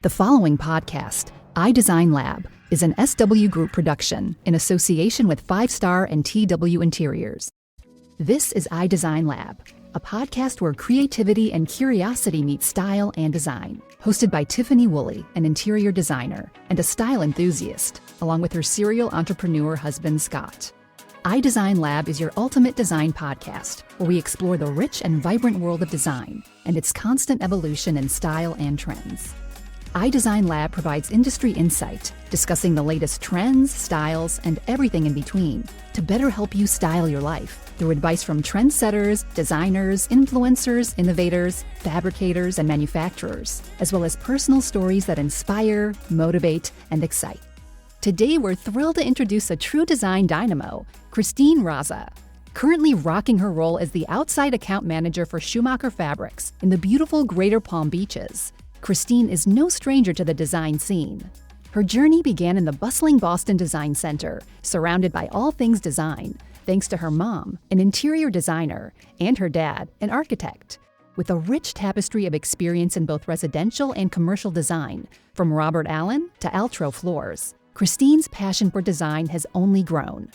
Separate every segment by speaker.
Speaker 1: The following podcast, iDesign Lab, is an SW Group production in association with 5 Star and TW Interiors. This is iDesign Lab, a podcast where creativity and curiosity meet style and design, hosted by Tiffany Woolley, an interior designer and a style enthusiast, along with her serial entrepreneur husband, Scott. iDesign Lab is your ultimate design podcast, where we explore the rich and vibrant world of design and its constant evolution in style and trends. iDesign Lab provides industry insight, discussing the latest trends, styles, and everything in between to better help you style your life through advice from trendsetters, designers, influencers, innovators, fabricators, and manufacturers, as well as personal stories that inspire, motivate, and excite. Today, we're thrilled to introduce a true design dynamo, Kristine Rzasa. Currently rocking her role as the outside account manager for Schumacher Fabrics in the beautiful Greater Palm Beaches, Kristine is no stranger to the design scene. Her journey began in the bustling Boston Design Center, surrounded by all things design, thanks to her mom, an interior designer, and her dad, an architect. With a rich tapestry of experience in both residential and commercial design, from Robert Allen to Altro Floors, Kristine's passion for design has only grown.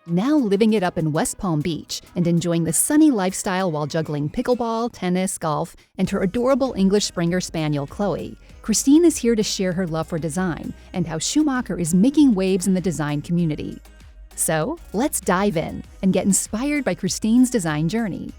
Speaker 1: Now living it up in West Palm Beach and enjoying the sunny lifestyle while juggling pickleball, tennis, golf, and her adorable English Springer Spaniel, Chloe, Kristine is here to share her love for design and how Schumacher is making waves in the design community. So, let's dive in and get inspired by Kristine's design journey.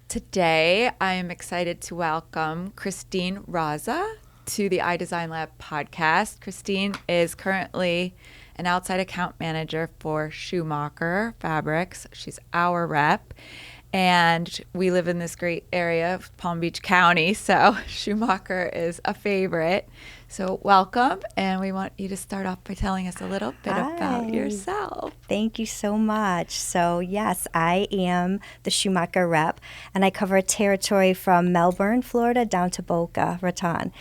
Speaker 2: Today, I am excited to welcome Kristine Rzasa to the iDesign Lab podcast. Kristine is currently an outside account manager for Schumacher Fabrics. She's our rep, and we live in this great area of Palm Beach County, so Schumacher is a favorite. So welcome, and we want you to start off by telling us a little bit about yourself.
Speaker 3: Thank you so much. So yes, I am the Schumacher rep, and I cover a territory from Melbourne, Florida, down to Boca Raton.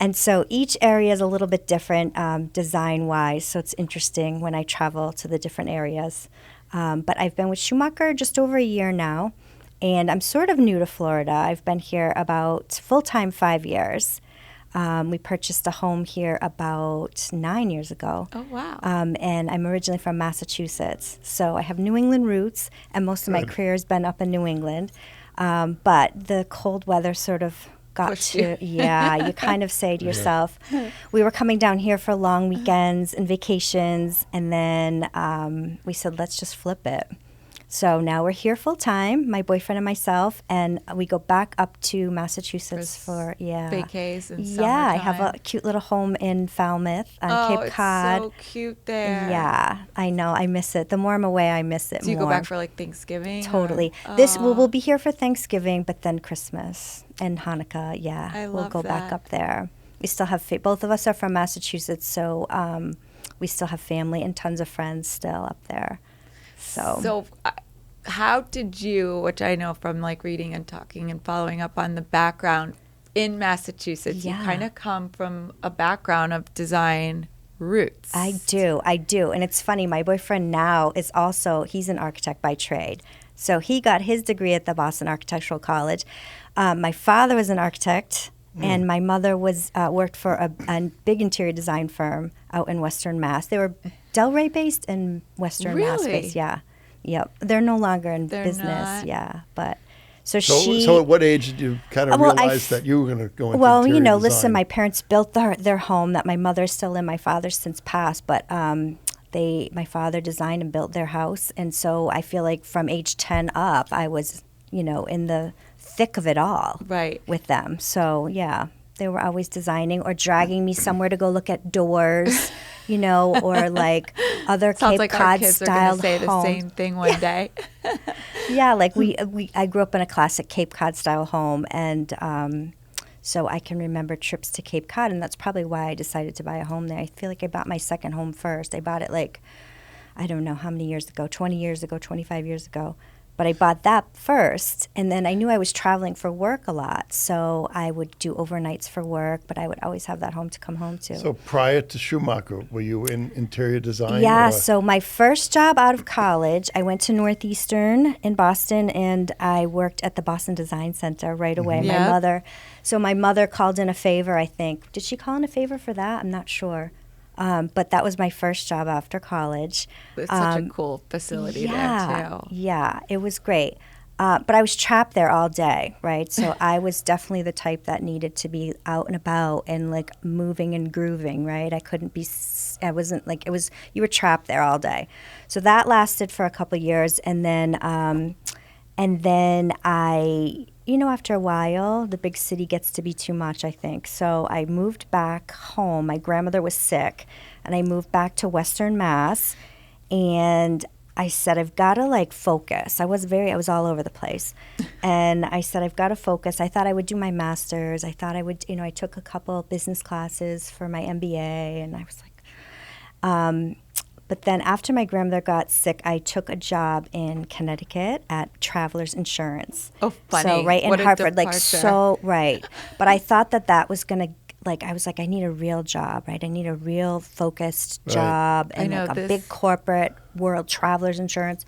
Speaker 3: And so each area is a little bit different design-wise, so it's interesting when I travel to the different areas. But I've been with Schumacher just over a year now, and I'm sort of new to Florida. I've been here about full-time 5 years. We purchased a home here about 9 years ago.
Speaker 2: Oh, wow.
Speaker 3: And I'm originally from Massachusetts. So I have New England roots, and most of my career has been up in New England. But the cold weather sort of got to, you kind of say to yourself, we were coming down here for long weekends and vacations, and then we said, let's just flip it. So now we're here full time, my boyfriend and myself, and we go back up to Massachusetts for
Speaker 2: vacays and summertime.
Speaker 3: Yeah, I have a cute little home in Falmouth on Cape Cod.
Speaker 2: Oh, it's so cute there.
Speaker 3: Yeah, I know, I miss it. The more I'm away, I miss it more.
Speaker 2: Do you go back for like Thanksgiving?
Speaker 3: Totally. We'll be here for Thanksgiving, but then Christmas and Hanukkah. Yeah, we'll go back up there. We still have both of us are from Massachusetts, so we still have family and tons of friends still up there. So
Speaker 2: how did you, which I know from like reading and talking and following up on the background in Massachusetts, you kind of come from a background of design roots.
Speaker 3: I do. And it's funny, my boyfriend now is also, he's an architect by trade. So he got his degree at the Boston Architectural College. My father was an architect, and my mother was worked for a big interior design firm out in Western Mass. They were Delray based and Western Mass based. Yeah. Yep. They're no longer in business. Not. Yeah. But so
Speaker 4: at what age did you kind of realize that you were going to go into interior design?
Speaker 3: Listen, my parents built their home that my mother's still in. My father's since passed, but my father designed and built their house, and so I feel like from age 10 up, I was, in the thick of it all with them. So yeah, they were always designing or dragging me somewhere to go look at doors, or like other Cape Cod style homes.
Speaker 2: Say the same thing one day.
Speaker 3: Yeah, like I grew up in a classic Cape Cod style home, and so I can remember trips to Cape Cod, and that's probably why I decided to buy a home there. I feel like I bought my second home first. I bought it like, I don't know how many years ago, 20 years ago, 25 years ago. But I bought that first, and then I knew I was traveling for work a lot, so I would do overnights for work, but I would always have that home to come home to.
Speaker 4: So prior to Schumacher, were you in interior design?
Speaker 3: Yeah,
Speaker 4: or?
Speaker 3: so my first job out of college, I went to Northeastern in Boston, and I worked at the Boston Design Center right away.
Speaker 2: Yep.
Speaker 3: My mother called in a favor, I think. Did she call in a favor for that? I'm not sure. But that was my first job after college.
Speaker 2: It's such a cool facility there, too.
Speaker 3: Yeah, it was great. But I was trapped there all day, right? So I was definitely the type that needed to be out and about and like moving and grooving, right? I wasn't like, you were trapped there all day. So that lasted for a couple of years. And then I, after a while, the big city gets to be too much, I think. So I moved back home. My grandmother was sick, and I moved back to Western Mass. And I said, I've got to like focus. I was all over the place. And I said, I've got to focus. I thought I would do my master's. I thought I would, I took a couple business classes for my MBA. And I was like, but then after my grandmother got sick, I took a job in Connecticut at Travelers Insurance.
Speaker 2: Oh, funny.
Speaker 3: So right in
Speaker 2: What a
Speaker 3: Hartford,
Speaker 2: departure.
Speaker 3: right. But I thought that was going to, I was like, I need a real job, right? I need a real focused job and
Speaker 2: I know
Speaker 3: like a big corporate world, Travelers Insurance.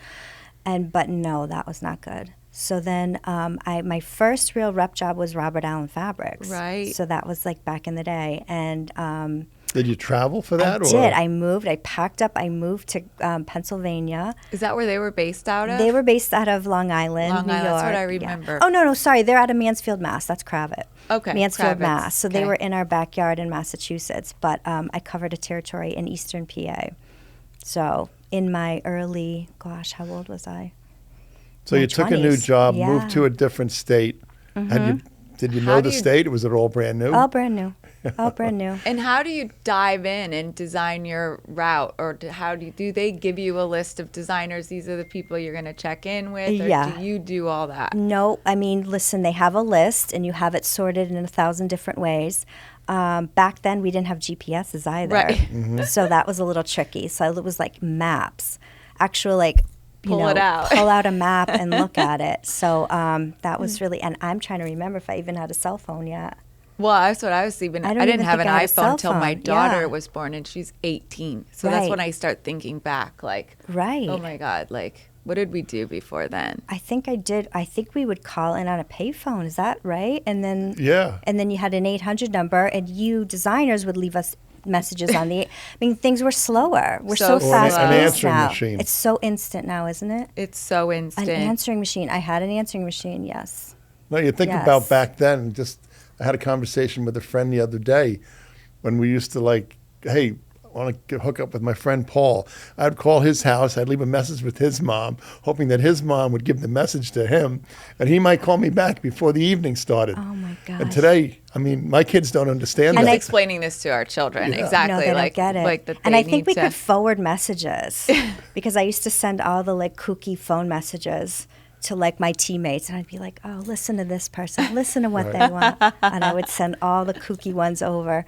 Speaker 3: But no, that was not good. So then my first real rep job was Robert Allen Fabrics.
Speaker 2: Right.
Speaker 3: So that was like back in the day. And
Speaker 4: did you travel for that?
Speaker 3: I did. I moved. I packed up. I moved to Pennsylvania.
Speaker 2: Is that where they were based out of?
Speaker 3: They were based out of Long Island, New York.
Speaker 2: That's what I remember.
Speaker 3: Yeah. Oh, no, sorry. They're out of Mansfield, Mass. That's Cravat.
Speaker 2: Okay.
Speaker 3: Mansfield,
Speaker 2: Kravitz.
Speaker 3: Mass. So
Speaker 2: Okay.
Speaker 3: they were in our backyard in Massachusetts. But I covered a territory in eastern PA. So in my early, how old was I?
Speaker 4: So
Speaker 3: My
Speaker 4: you took a new
Speaker 3: 20s.
Speaker 4: job,
Speaker 3: Yeah.
Speaker 4: moved to a different state. Did you know the state, or was it all brand new?
Speaker 3: All brand new. All brand new.
Speaker 2: And how do you dive in and design your route? Or do they give you a list of designers? These are the people you're going to check in with? Or
Speaker 3: Yeah.
Speaker 2: do you do all that?
Speaker 3: No, I mean, listen, they have a list, and you have it sorted in 1,000 different ways. Back then, we didn't have GPSs either.
Speaker 2: Right.
Speaker 3: So that was a little tricky. So it was like maps. Actual, like,
Speaker 2: Pull it out.
Speaker 3: pull out a map and look at it. So that was really, and I'm trying to remember if I even had a cell phone yet.
Speaker 2: Well, that's what I was even.
Speaker 3: I
Speaker 2: I
Speaker 3: don't
Speaker 2: didn't
Speaker 3: even
Speaker 2: have
Speaker 3: think
Speaker 2: an
Speaker 3: I had a cell
Speaker 2: iPhone till my
Speaker 3: phone.
Speaker 2: daughter
Speaker 3: Yeah.
Speaker 2: was born, and she's 18. So that's
Speaker 3: Right.
Speaker 2: when I start thinking back, like,
Speaker 3: Right.
Speaker 2: oh my God, like, what did we do before then?
Speaker 3: I think I did. I think we would call in on a payphone. Is that right? And then
Speaker 4: Yeah.
Speaker 3: And then you had an 800 number, and you designers would leave us messages on the. I mean, things were slower. We're
Speaker 2: So
Speaker 3: so
Speaker 2: Or an
Speaker 3: fast
Speaker 4: answering
Speaker 3: now.
Speaker 4: machine.
Speaker 3: It's so instant now, isn't it?
Speaker 2: It's so instant.
Speaker 3: An answering machine. I had an answering machine. Yes.
Speaker 4: No, you think
Speaker 3: Yes.
Speaker 4: about back then. I had a conversation with a friend the other day when we used to like, hey, I want to hook up with my friend Paul. I'd call his house. I'd leave a message with his mom, hoping that his mom would give the message to him, and he might call me back before the evening started.
Speaker 3: Oh my gosh.
Speaker 4: And today, I mean, my kids don't understand
Speaker 2: He's
Speaker 4: that.
Speaker 2: explaining this to our children.
Speaker 4: Yeah.
Speaker 2: Exactly.
Speaker 3: No, they
Speaker 2: like,
Speaker 3: don't get it.
Speaker 2: Like that
Speaker 3: and
Speaker 2: they
Speaker 3: I think
Speaker 2: need
Speaker 3: we
Speaker 2: to-
Speaker 3: could forward messages because I used to send all the like kooky phone messages to like my teammates, and I'd be like, "Oh, listen to this person. Listen to what they want," and I would send all the kooky ones over.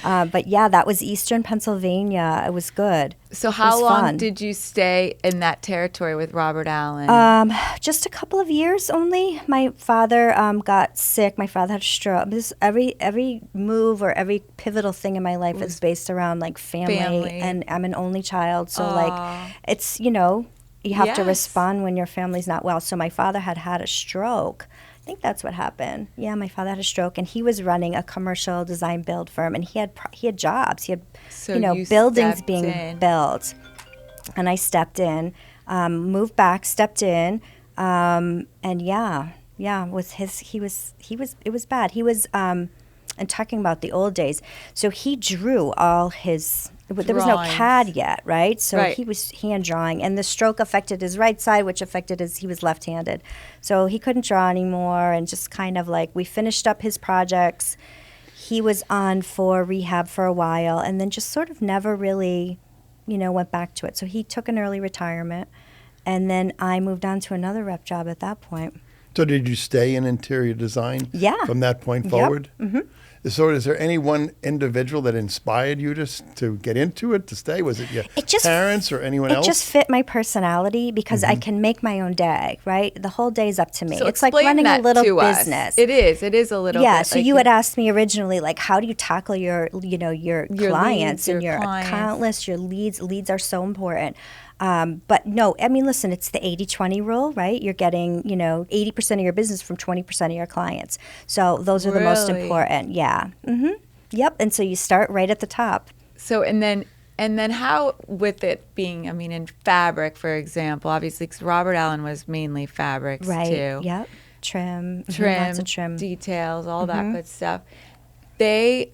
Speaker 3: But yeah, that was Eastern Pennsylvania. It was good.
Speaker 2: So
Speaker 3: It
Speaker 2: how
Speaker 3: was
Speaker 2: long
Speaker 3: fun.
Speaker 2: did you stay in that territory with Robert Allen?
Speaker 3: Just a couple of years only. My father got sick. My father had a stroke. Every move or every pivotal thing in my life is based around like family. And I'm an only child, so like it's you have to
Speaker 2: Yes.
Speaker 3: respond when your family's not well. So my father had a stroke. I think that's what happened. Yeah, my father had a stroke, and he was running a commercial design build firm, and he had jobs. He had
Speaker 2: So you
Speaker 3: buildings
Speaker 2: stepped
Speaker 3: being
Speaker 2: in.
Speaker 3: built, and I stepped in, moved back, stepped in, and it was bad. He was and talking about the old days. So he drew all his. There was no
Speaker 2: Drawings.
Speaker 3: CAD yet, right? So
Speaker 2: Right.
Speaker 3: he was hand drawing, and the stroke affected his right side, which affected he was left-handed. So he couldn't draw anymore, and just kind of like we finished up his projects. He was on for rehab for a while, and then just sort of never really, went back to it. So he took an early retirement, and then I moved on to another rep job at that point.
Speaker 4: So did you stay in interior design
Speaker 3: Yeah.
Speaker 4: from that point
Speaker 3: Yep.
Speaker 4: forward?
Speaker 3: Mm-hmm.
Speaker 4: So is there any one individual that inspired you to get into it, to stay? Was it your parents or anyone else?
Speaker 3: It just fit my personality because I can make my own day, right? The whole day is up to me.
Speaker 2: So
Speaker 3: it's like running a little business.
Speaker 2: It is a little
Speaker 3: yeah,
Speaker 2: bit.
Speaker 3: so you had asked me originally, like, how do you tackle your clients and your account list, your leads? Leads are so important. But no, I mean, listen, it's the 80-20 rule, right? You're getting, 80% of your business from 20% of your clients. So those are the most important. Yeah. Yep. And so you start right at the top.
Speaker 2: So, and then how, with it being, I mean, in fabric, for example, obviously, because Robert Allen was mainly fabrics too.
Speaker 3: Yep. Trim,
Speaker 2: lots
Speaker 3: of trim.
Speaker 2: Details, all that good stuff. They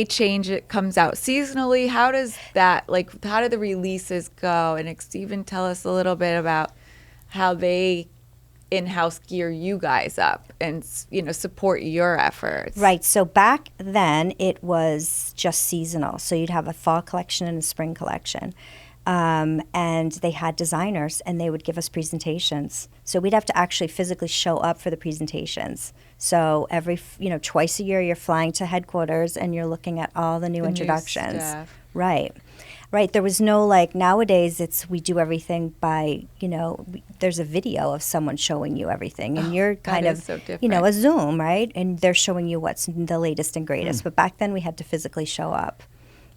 Speaker 2: change it, comes out seasonally. How does that, how do the releases go? And even tell us a little bit about how they in-house gear you guys up and, support your efforts.
Speaker 3: Right. So back then it was just seasonal. So you'd have a fall collection and a spring collection. And they had designers and they would give us presentations. So we'd have to actually physically show up for the presentations. So every, twice a year you're flying to headquarters and you're looking at all the new introductions.
Speaker 2: New stuff.
Speaker 3: Right. There was no nowadays we do everything by, there's a video of someone showing you everything and you're kind of,
Speaker 2: so
Speaker 3: a Zoom, right? And they're showing you what's the latest and greatest. But back then we had to physically show up.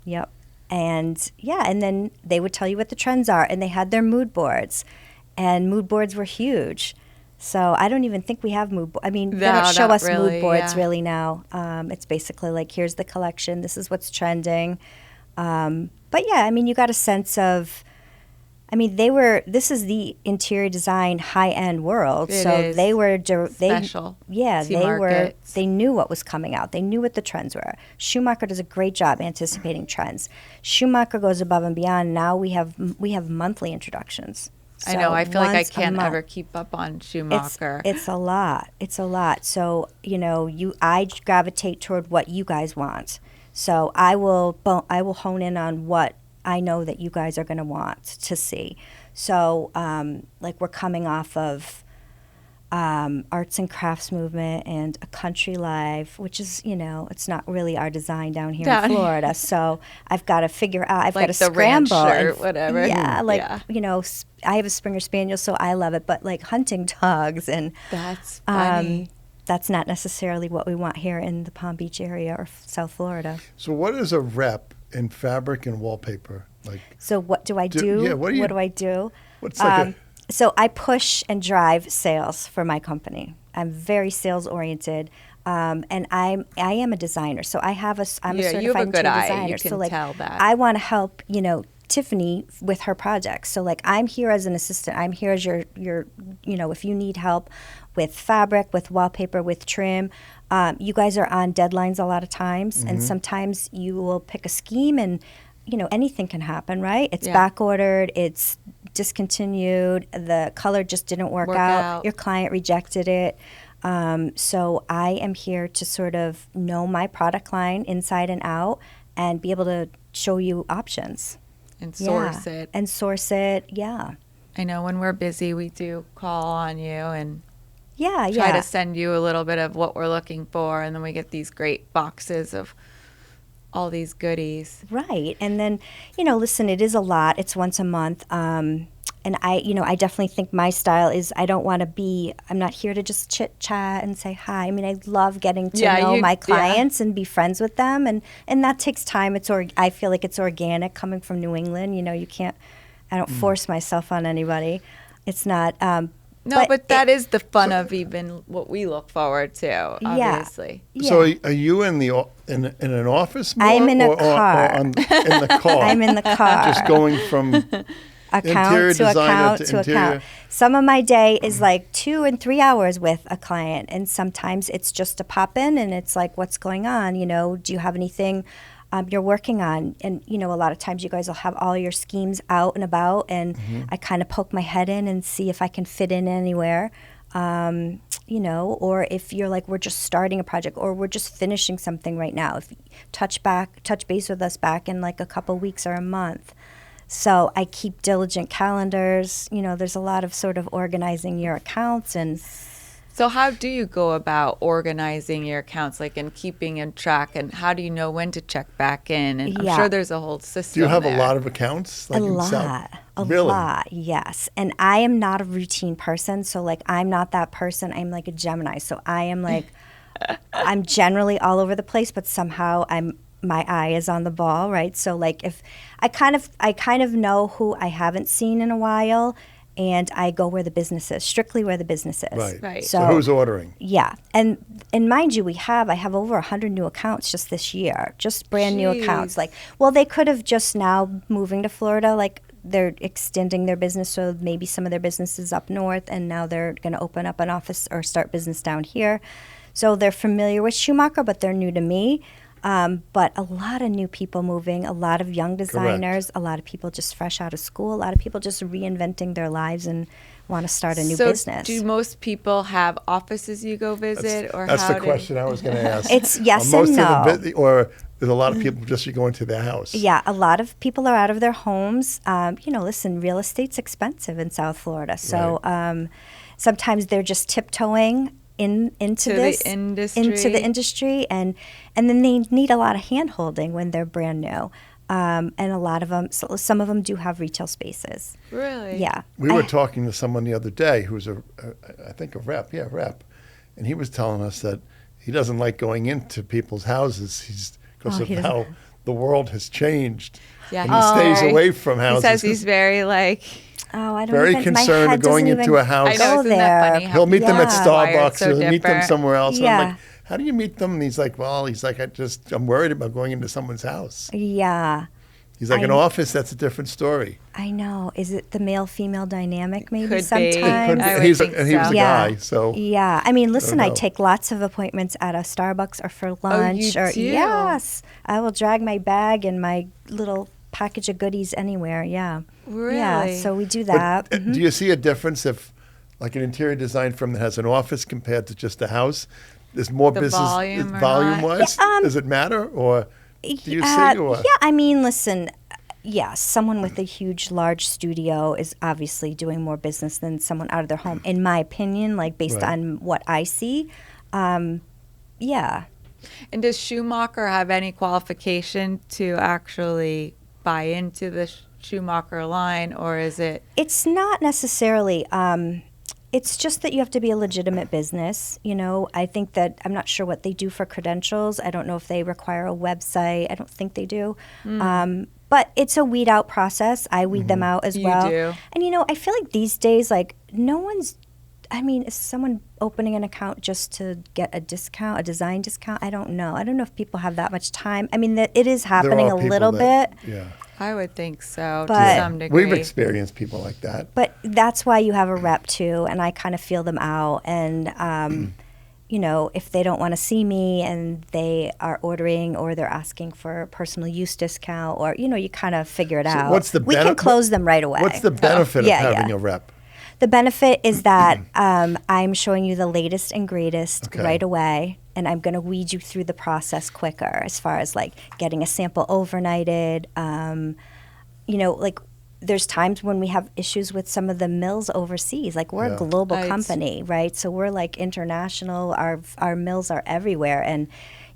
Speaker 3: Yep. And and then they would tell you what the trends are, and they had their mood boards, and mood boards were huge. So I don't even think we have mood boards. I mean, they don't show us mood boards really now. It's basically like, here's the collection, this is what's trending. But yeah, I mean, you got a sense of, this is the interior design high-end world. They were
Speaker 2: special.
Speaker 3: They knew what was coming out. They knew what the trends were. Schumacher does a great job anticipating trends. Schumacher goes above and beyond. Now we have monthly introductions.
Speaker 2: So I know. I feel like I can't ever keep up on Schumacher.
Speaker 3: It's a lot. So, I gravitate toward what you guys want. So I will hone in on what I know that you guys are going to want to see. So, we're coming off of arts and crafts movement and a country life, which is, it's not really our design down here in Florida. So I've got to figure out, I've got to scramble.
Speaker 2: Ranch shirt, whatever.
Speaker 3: Yeah, I have a Springer Spaniel, so I love it. But hunting dogs and
Speaker 2: that's funny.
Speaker 3: That's not necessarily what we want here in the Palm Beach area or South Florida.
Speaker 4: So what is a rep in fabric and wallpaper?
Speaker 3: So what do I do?
Speaker 4: Yeah, what do I
Speaker 3: do?
Speaker 4: What's
Speaker 3: So I push and drive sales for my company. I'm very sales oriented, and I am a designer. So I'm a certified
Speaker 2: you have a good
Speaker 3: interior
Speaker 2: eye.
Speaker 3: designer.
Speaker 2: You can tell that.
Speaker 3: I want to help Tiffany with her projects. So I'm here as an assistant. I'm here as your if you need help with fabric, with wallpaper, with trim. You guys are on deadlines a lot of times, and sometimes you will pick a scheme and anything can happen, right? It's back ordered, it's discontinued, the color just didn't work out, your client rejected it. So I am here to sort of know my product line inside and out and be able to show you options.
Speaker 2: And source it.
Speaker 3: And source it, yeah.
Speaker 2: I know when we're busy, we do call on you and
Speaker 3: try
Speaker 2: to send you a little bit of what we're looking for, and then we get these great boxes of all these goodies.
Speaker 3: Right. And then, listen, it is a lot. It's once a month. And I definitely think my style is I'm not here to just chit chat and say hi. I mean, I love getting to know my clients and be friends with them. And that takes time. I feel like it's organic coming from New England. I don't force myself on anybody. It's not,
Speaker 2: but that is the fun of even what we look forward to, obviously.
Speaker 3: Yeah.
Speaker 4: So are you in an office more?
Speaker 3: I'm in a car.
Speaker 4: Or in the car?
Speaker 3: I'm in the car.
Speaker 4: Just going from interior designer to interior.
Speaker 3: account. Some of my day is 2 and 3 hours with a client, and sometimes it's just a pop in and it's what's going on? Do you have anything you're working on? And a lot of times you guys will have all your schemes out and about, and I kind of poke my head in and see if I can fit in anywhere. Or if you're we're just starting a project or we're just finishing something right now, if you touch base with us back in a couple weeks or a month. So I keep diligent calendars. There's a lot of sort of organizing your accounts and
Speaker 2: So how do you go about organizing your accounts, like, and keeping in track, and how do you know when to check back in? And I'm
Speaker 3: Yeah.
Speaker 2: sure there's a whole system.
Speaker 4: Do you have
Speaker 2: there.
Speaker 4: a lot of accounts? Like
Speaker 3: A
Speaker 4: in South-
Speaker 3: lot. A
Speaker 4: Really?
Speaker 3: lot, yes. And I am not a routine person. So, like, I'm not that person. I'm like a Gemini. So I am like, I'm generally all over the place, but somehow my eye is on the ball, right? So, like, if I kind of know who I haven't seen in a while, and I go where the business is, strictly where the business is.
Speaker 4: Right.
Speaker 2: Right.
Speaker 4: So who's ordering?
Speaker 3: Yeah, and mind you, I have over 100 new accounts just this year, just brand new accounts.
Speaker 2: Jeez.
Speaker 3: Like, well, they could have just now moving to Florida, like they're extending their business, so maybe some of their businesses up north, and now they're going to open up an office or start business down here. So they're familiar with Schumacher, but they're new to me. But a lot of new people moving, a lot of young designers, a lot of people just fresh out of school, a lot of people just reinventing their lives and want to start a new business.
Speaker 2: Do most people have offices you go visit, or
Speaker 4: That's
Speaker 2: how
Speaker 4: the question I was going to ask.
Speaker 3: It's yes
Speaker 4: Are most
Speaker 3: and no.
Speaker 4: of the or there's a lot of people just you go into their house.
Speaker 3: Yeah, a lot of people are out of their homes. Listen, real estate's expensive in South Florida, so sometimes they're just tiptoeing into the industry, and then they need a lot of hand holding when they're brand new. And a lot of them, some of them do have retail spaces.
Speaker 2: Really?
Speaker 3: Yeah.
Speaker 4: We were talking to someone the other day who's I think a rep, and he was telling us that he doesn't like going into people's houses. Because of how the world has changed.
Speaker 2: Yeah,
Speaker 4: and he stays away from houses.
Speaker 2: He says he's very like.
Speaker 3: Oh, I don't
Speaker 4: very
Speaker 3: even,
Speaker 4: concerned
Speaker 3: my
Speaker 4: of
Speaker 3: head
Speaker 4: going
Speaker 3: doesn't
Speaker 4: into
Speaker 3: even
Speaker 4: a house.
Speaker 2: I know,
Speaker 3: go
Speaker 2: isn't
Speaker 3: there.
Speaker 2: that funny?
Speaker 4: He'll meet them at
Speaker 2: people are wired
Speaker 4: Starbucks.
Speaker 2: so
Speaker 4: He'll meet them
Speaker 2: different.
Speaker 4: somewhere else.
Speaker 3: Yeah.
Speaker 4: And I'm like, how do you meet them? And he's like, I'm worried about going into someone's house.
Speaker 3: Yeah,
Speaker 4: He's like, an office, that's a different story.
Speaker 3: I know. Is it the male-female dynamic maybe
Speaker 2: Could be.
Speaker 3: sometimes?
Speaker 2: I would
Speaker 4: And he was
Speaker 2: think
Speaker 4: a
Speaker 2: so.
Speaker 3: Yeah.
Speaker 4: guy, so.
Speaker 3: Yeah, I mean, listen, I
Speaker 4: know.
Speaker 3: take lots of appointments at a Starbucks or for lunch.
Speaker 2: you
Speaker 3: or
Speaker 2: do?
Speaker 3: Yes, I will drag my bag and my little package of goodies anywhere. Yeah,
Speaker 2: Really?
Speaker 3: Yeah, so we do
Speaker 4: But
Speaker 3: that.
Speaker 4: do you see a difference if, like an interior design firm that has an office compared to just a house? There's more
Speaker 2: The
Speaker 4: business
Speaker 2: volume or
Speaker 4: volume-wise?
Speaker 3: not?
Speaker 4: Does it matter? Or do you see? Or?
Speaker 3: Yeah, I mean, listen, yes, someone with a large studio is obviously doing more business than someone out of their home, in my opinion, like based
Speaker 4: Right.
Speaker 3: on what I see. Yeah.
Speaker 2: And does Schumacher have any qualification to actually buy into the Schumacher line, or is it?
Speaker 3: It's not necessarily. It's just that you have to be a legitimate business. I think that I'm not sure what they do for credentials. I don't know if they require a website. I don't think they do. But it's a weed out process. I weed them out as
Speaker 2: You
Speaker 3: well.
Speaker 2: do.
Speaker 3: And I feel like these days, like no one's. I mean, is someone opening an account just to get a discount, a design discount? I don't know. I don't know if people have that much time. I mean, it is happening a
Speaker 4: people
Speaker 3: little
Speaker 4: that-
Speaker 3: bit.
Speaker 4: Yeah.
Speaker 2: I would think so,
Speaker 3: But-
Speaker 2: to some degree.
Speaker 4: We've experienced people like that.
Speaker 3: But that's why you have a rep too, and I kind of feel them out. And if they don't want to see me and they are ordering or they're asking for a personal use discount, or you kind of figure it out.
Speaker 4: what's the
Speaker 3: we can
Speaker 4: benefit-
Speaker 3: close them right away.
Speaker 4: What's the benefit
Speaker 3: Yeah,
Speaker 4: of having
Speaker 3: yeah.
Speaker 4: a rep?
Speaker 3: The benefit is that I'm showing you the latest and greatest
Speaker 4: Okay.
Speaker 3: right away, and I'm going to weed you through the process quicker as far as like getting a sample overnighted. Like there's times when we have issues with some of the mills overseas. Like we're
Speaker 4: Yeah.
Speaker 3: a global
Speaker 2: Right.
Speaker 3: company, right? So we're like international. Our mills are everywhere, and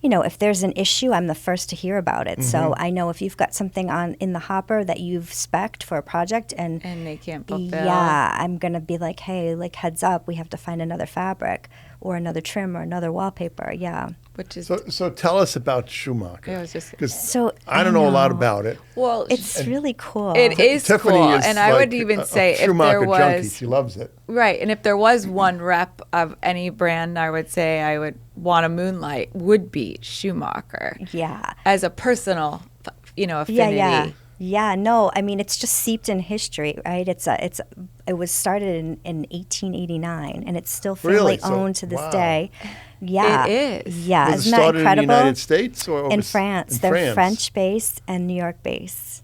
Speaker 3: if there's an issue, I'm the first to hear about it. So I know if you've got something in the hopper that you've spec'd for a project and
Speaker 2: they can't fulfill.
Speaker 3: yeah, I'm going to be like, hey, like heads up, we have to find another fabric or another trim or another wallpaper. Yeah.
Speaker 2: Which is,
Speaker 4: So tell us about Schumacher.
Speaker 2: I was just-
Speaker 4: Because
Speaker 3: So
Speaker 4: I don't know a lot
Speaker 3: know.
Speaker 4: about it.
Speaker 2: well,
Speaker 3: It's really cool.
Speaker 2: it is
Speaker 4: Tiffany
Speaker 2: cool.
Speaker 4: is
Speaker 2: And I would
Speaker 4: like
Speaker 2: even
Speaker 4: a
Speaker 2: say if
Speaker 4: Schumacher
Speaker 2: there
Speaker 4: junkie.
Speaker 2: was,
Speaker 4: She loves it.
Speaker 2: right, and if there was one rep of any brand, I would say I would want to moonlight would be Schumacher
Speaker 3: Yeah.
Speaker 2: as a personal, affinity.
Speaker 3: Yeah, no, I mean it's just seeped in history, right? It was started in 1889 and it's still family
Speaker 4: Really? So-
Speaker 3: owned to this
Speaker 4: wow.
Speaker 3: day. Yeah.
Speaker 2: It is.
Speaker 3: Yeah,
Speaker 4: Was it
Speaker 3: isn't that
Speaker 4: started in the
Speaker 3: incredible?
Speaker 4: United States or
Speaker 3: In France. They're
Speaker 4: France.
Speaker 3: French based and New York based.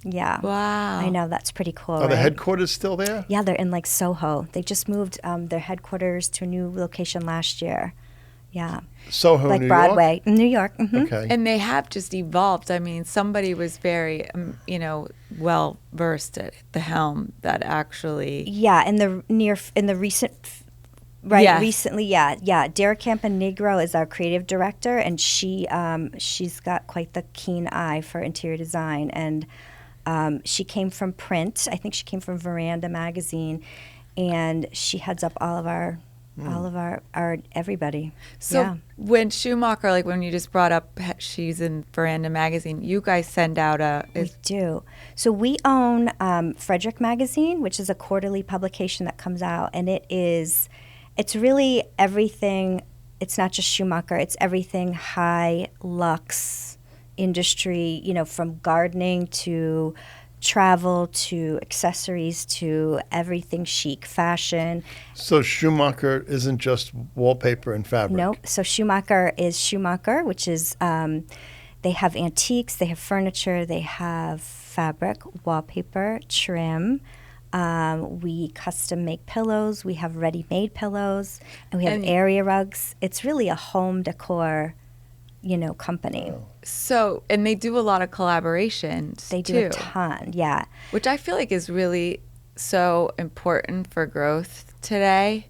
Speaker 3: Yeah.
Speaker 2: Wow.
Speaker 3: I know, that's pretty cool.
Speaker 4: Are the
Speaker 3: right?
Speaker 4: headquarters still there?
Speaker 3: Yeah, they're in like Soho. They just moved their headquarters to a new location last year. Yeah.
Speaker 4: Soho,
Speaker 3: Like
Speaker 4: New
Speaker 3: Broadway, in New York. Mhm.
Speaker 4: York? Okay.
Speaker 2: And they have just evolved. I mean, somebody was very, well versed at the helm that actually.
Speaker 3: Yeah, in the recent Right,
Speaker 2: Yes.
Speaker 3: recently, yeah. Dara Campanegro is our creative director, and she's got quite the keen eye for interior design. And she came from print. I think she came from Veranda magazine, and she heads up all of our everybody.
Speaker 2: So
Speaker 3: yeah.
Speaker 2: when Schumacher, like when you just brought up, she's in Veranda magazine. You guys send out
Speaker 3: We do. So we own Frederick Magazine, which is a quarterly publication that comes out, and it's really everything. It's not just Schumacher. It's everything high luxe industry, from gardening to travel to accessories to everything chic, fashion.
Speaker 4: So Schumacher isn't just wallpaper and fabric.
Speaker 3: No. So Schumacher is Schumacher, which is they have antiques, they have furniture, they have fabric, wallpaper, trim. We custom make pillows. We have ready-made pillows, and we have area rugs. It's really a home decor, company.
Speaker 4: Wow.
Speaker 2: So, and they do a lot of collaborations.
Speaker 3: They do
Speaker 2: too,
Speaker 3: a ton, yeah.
Speaker 2: which I feel like is really so important for growth today.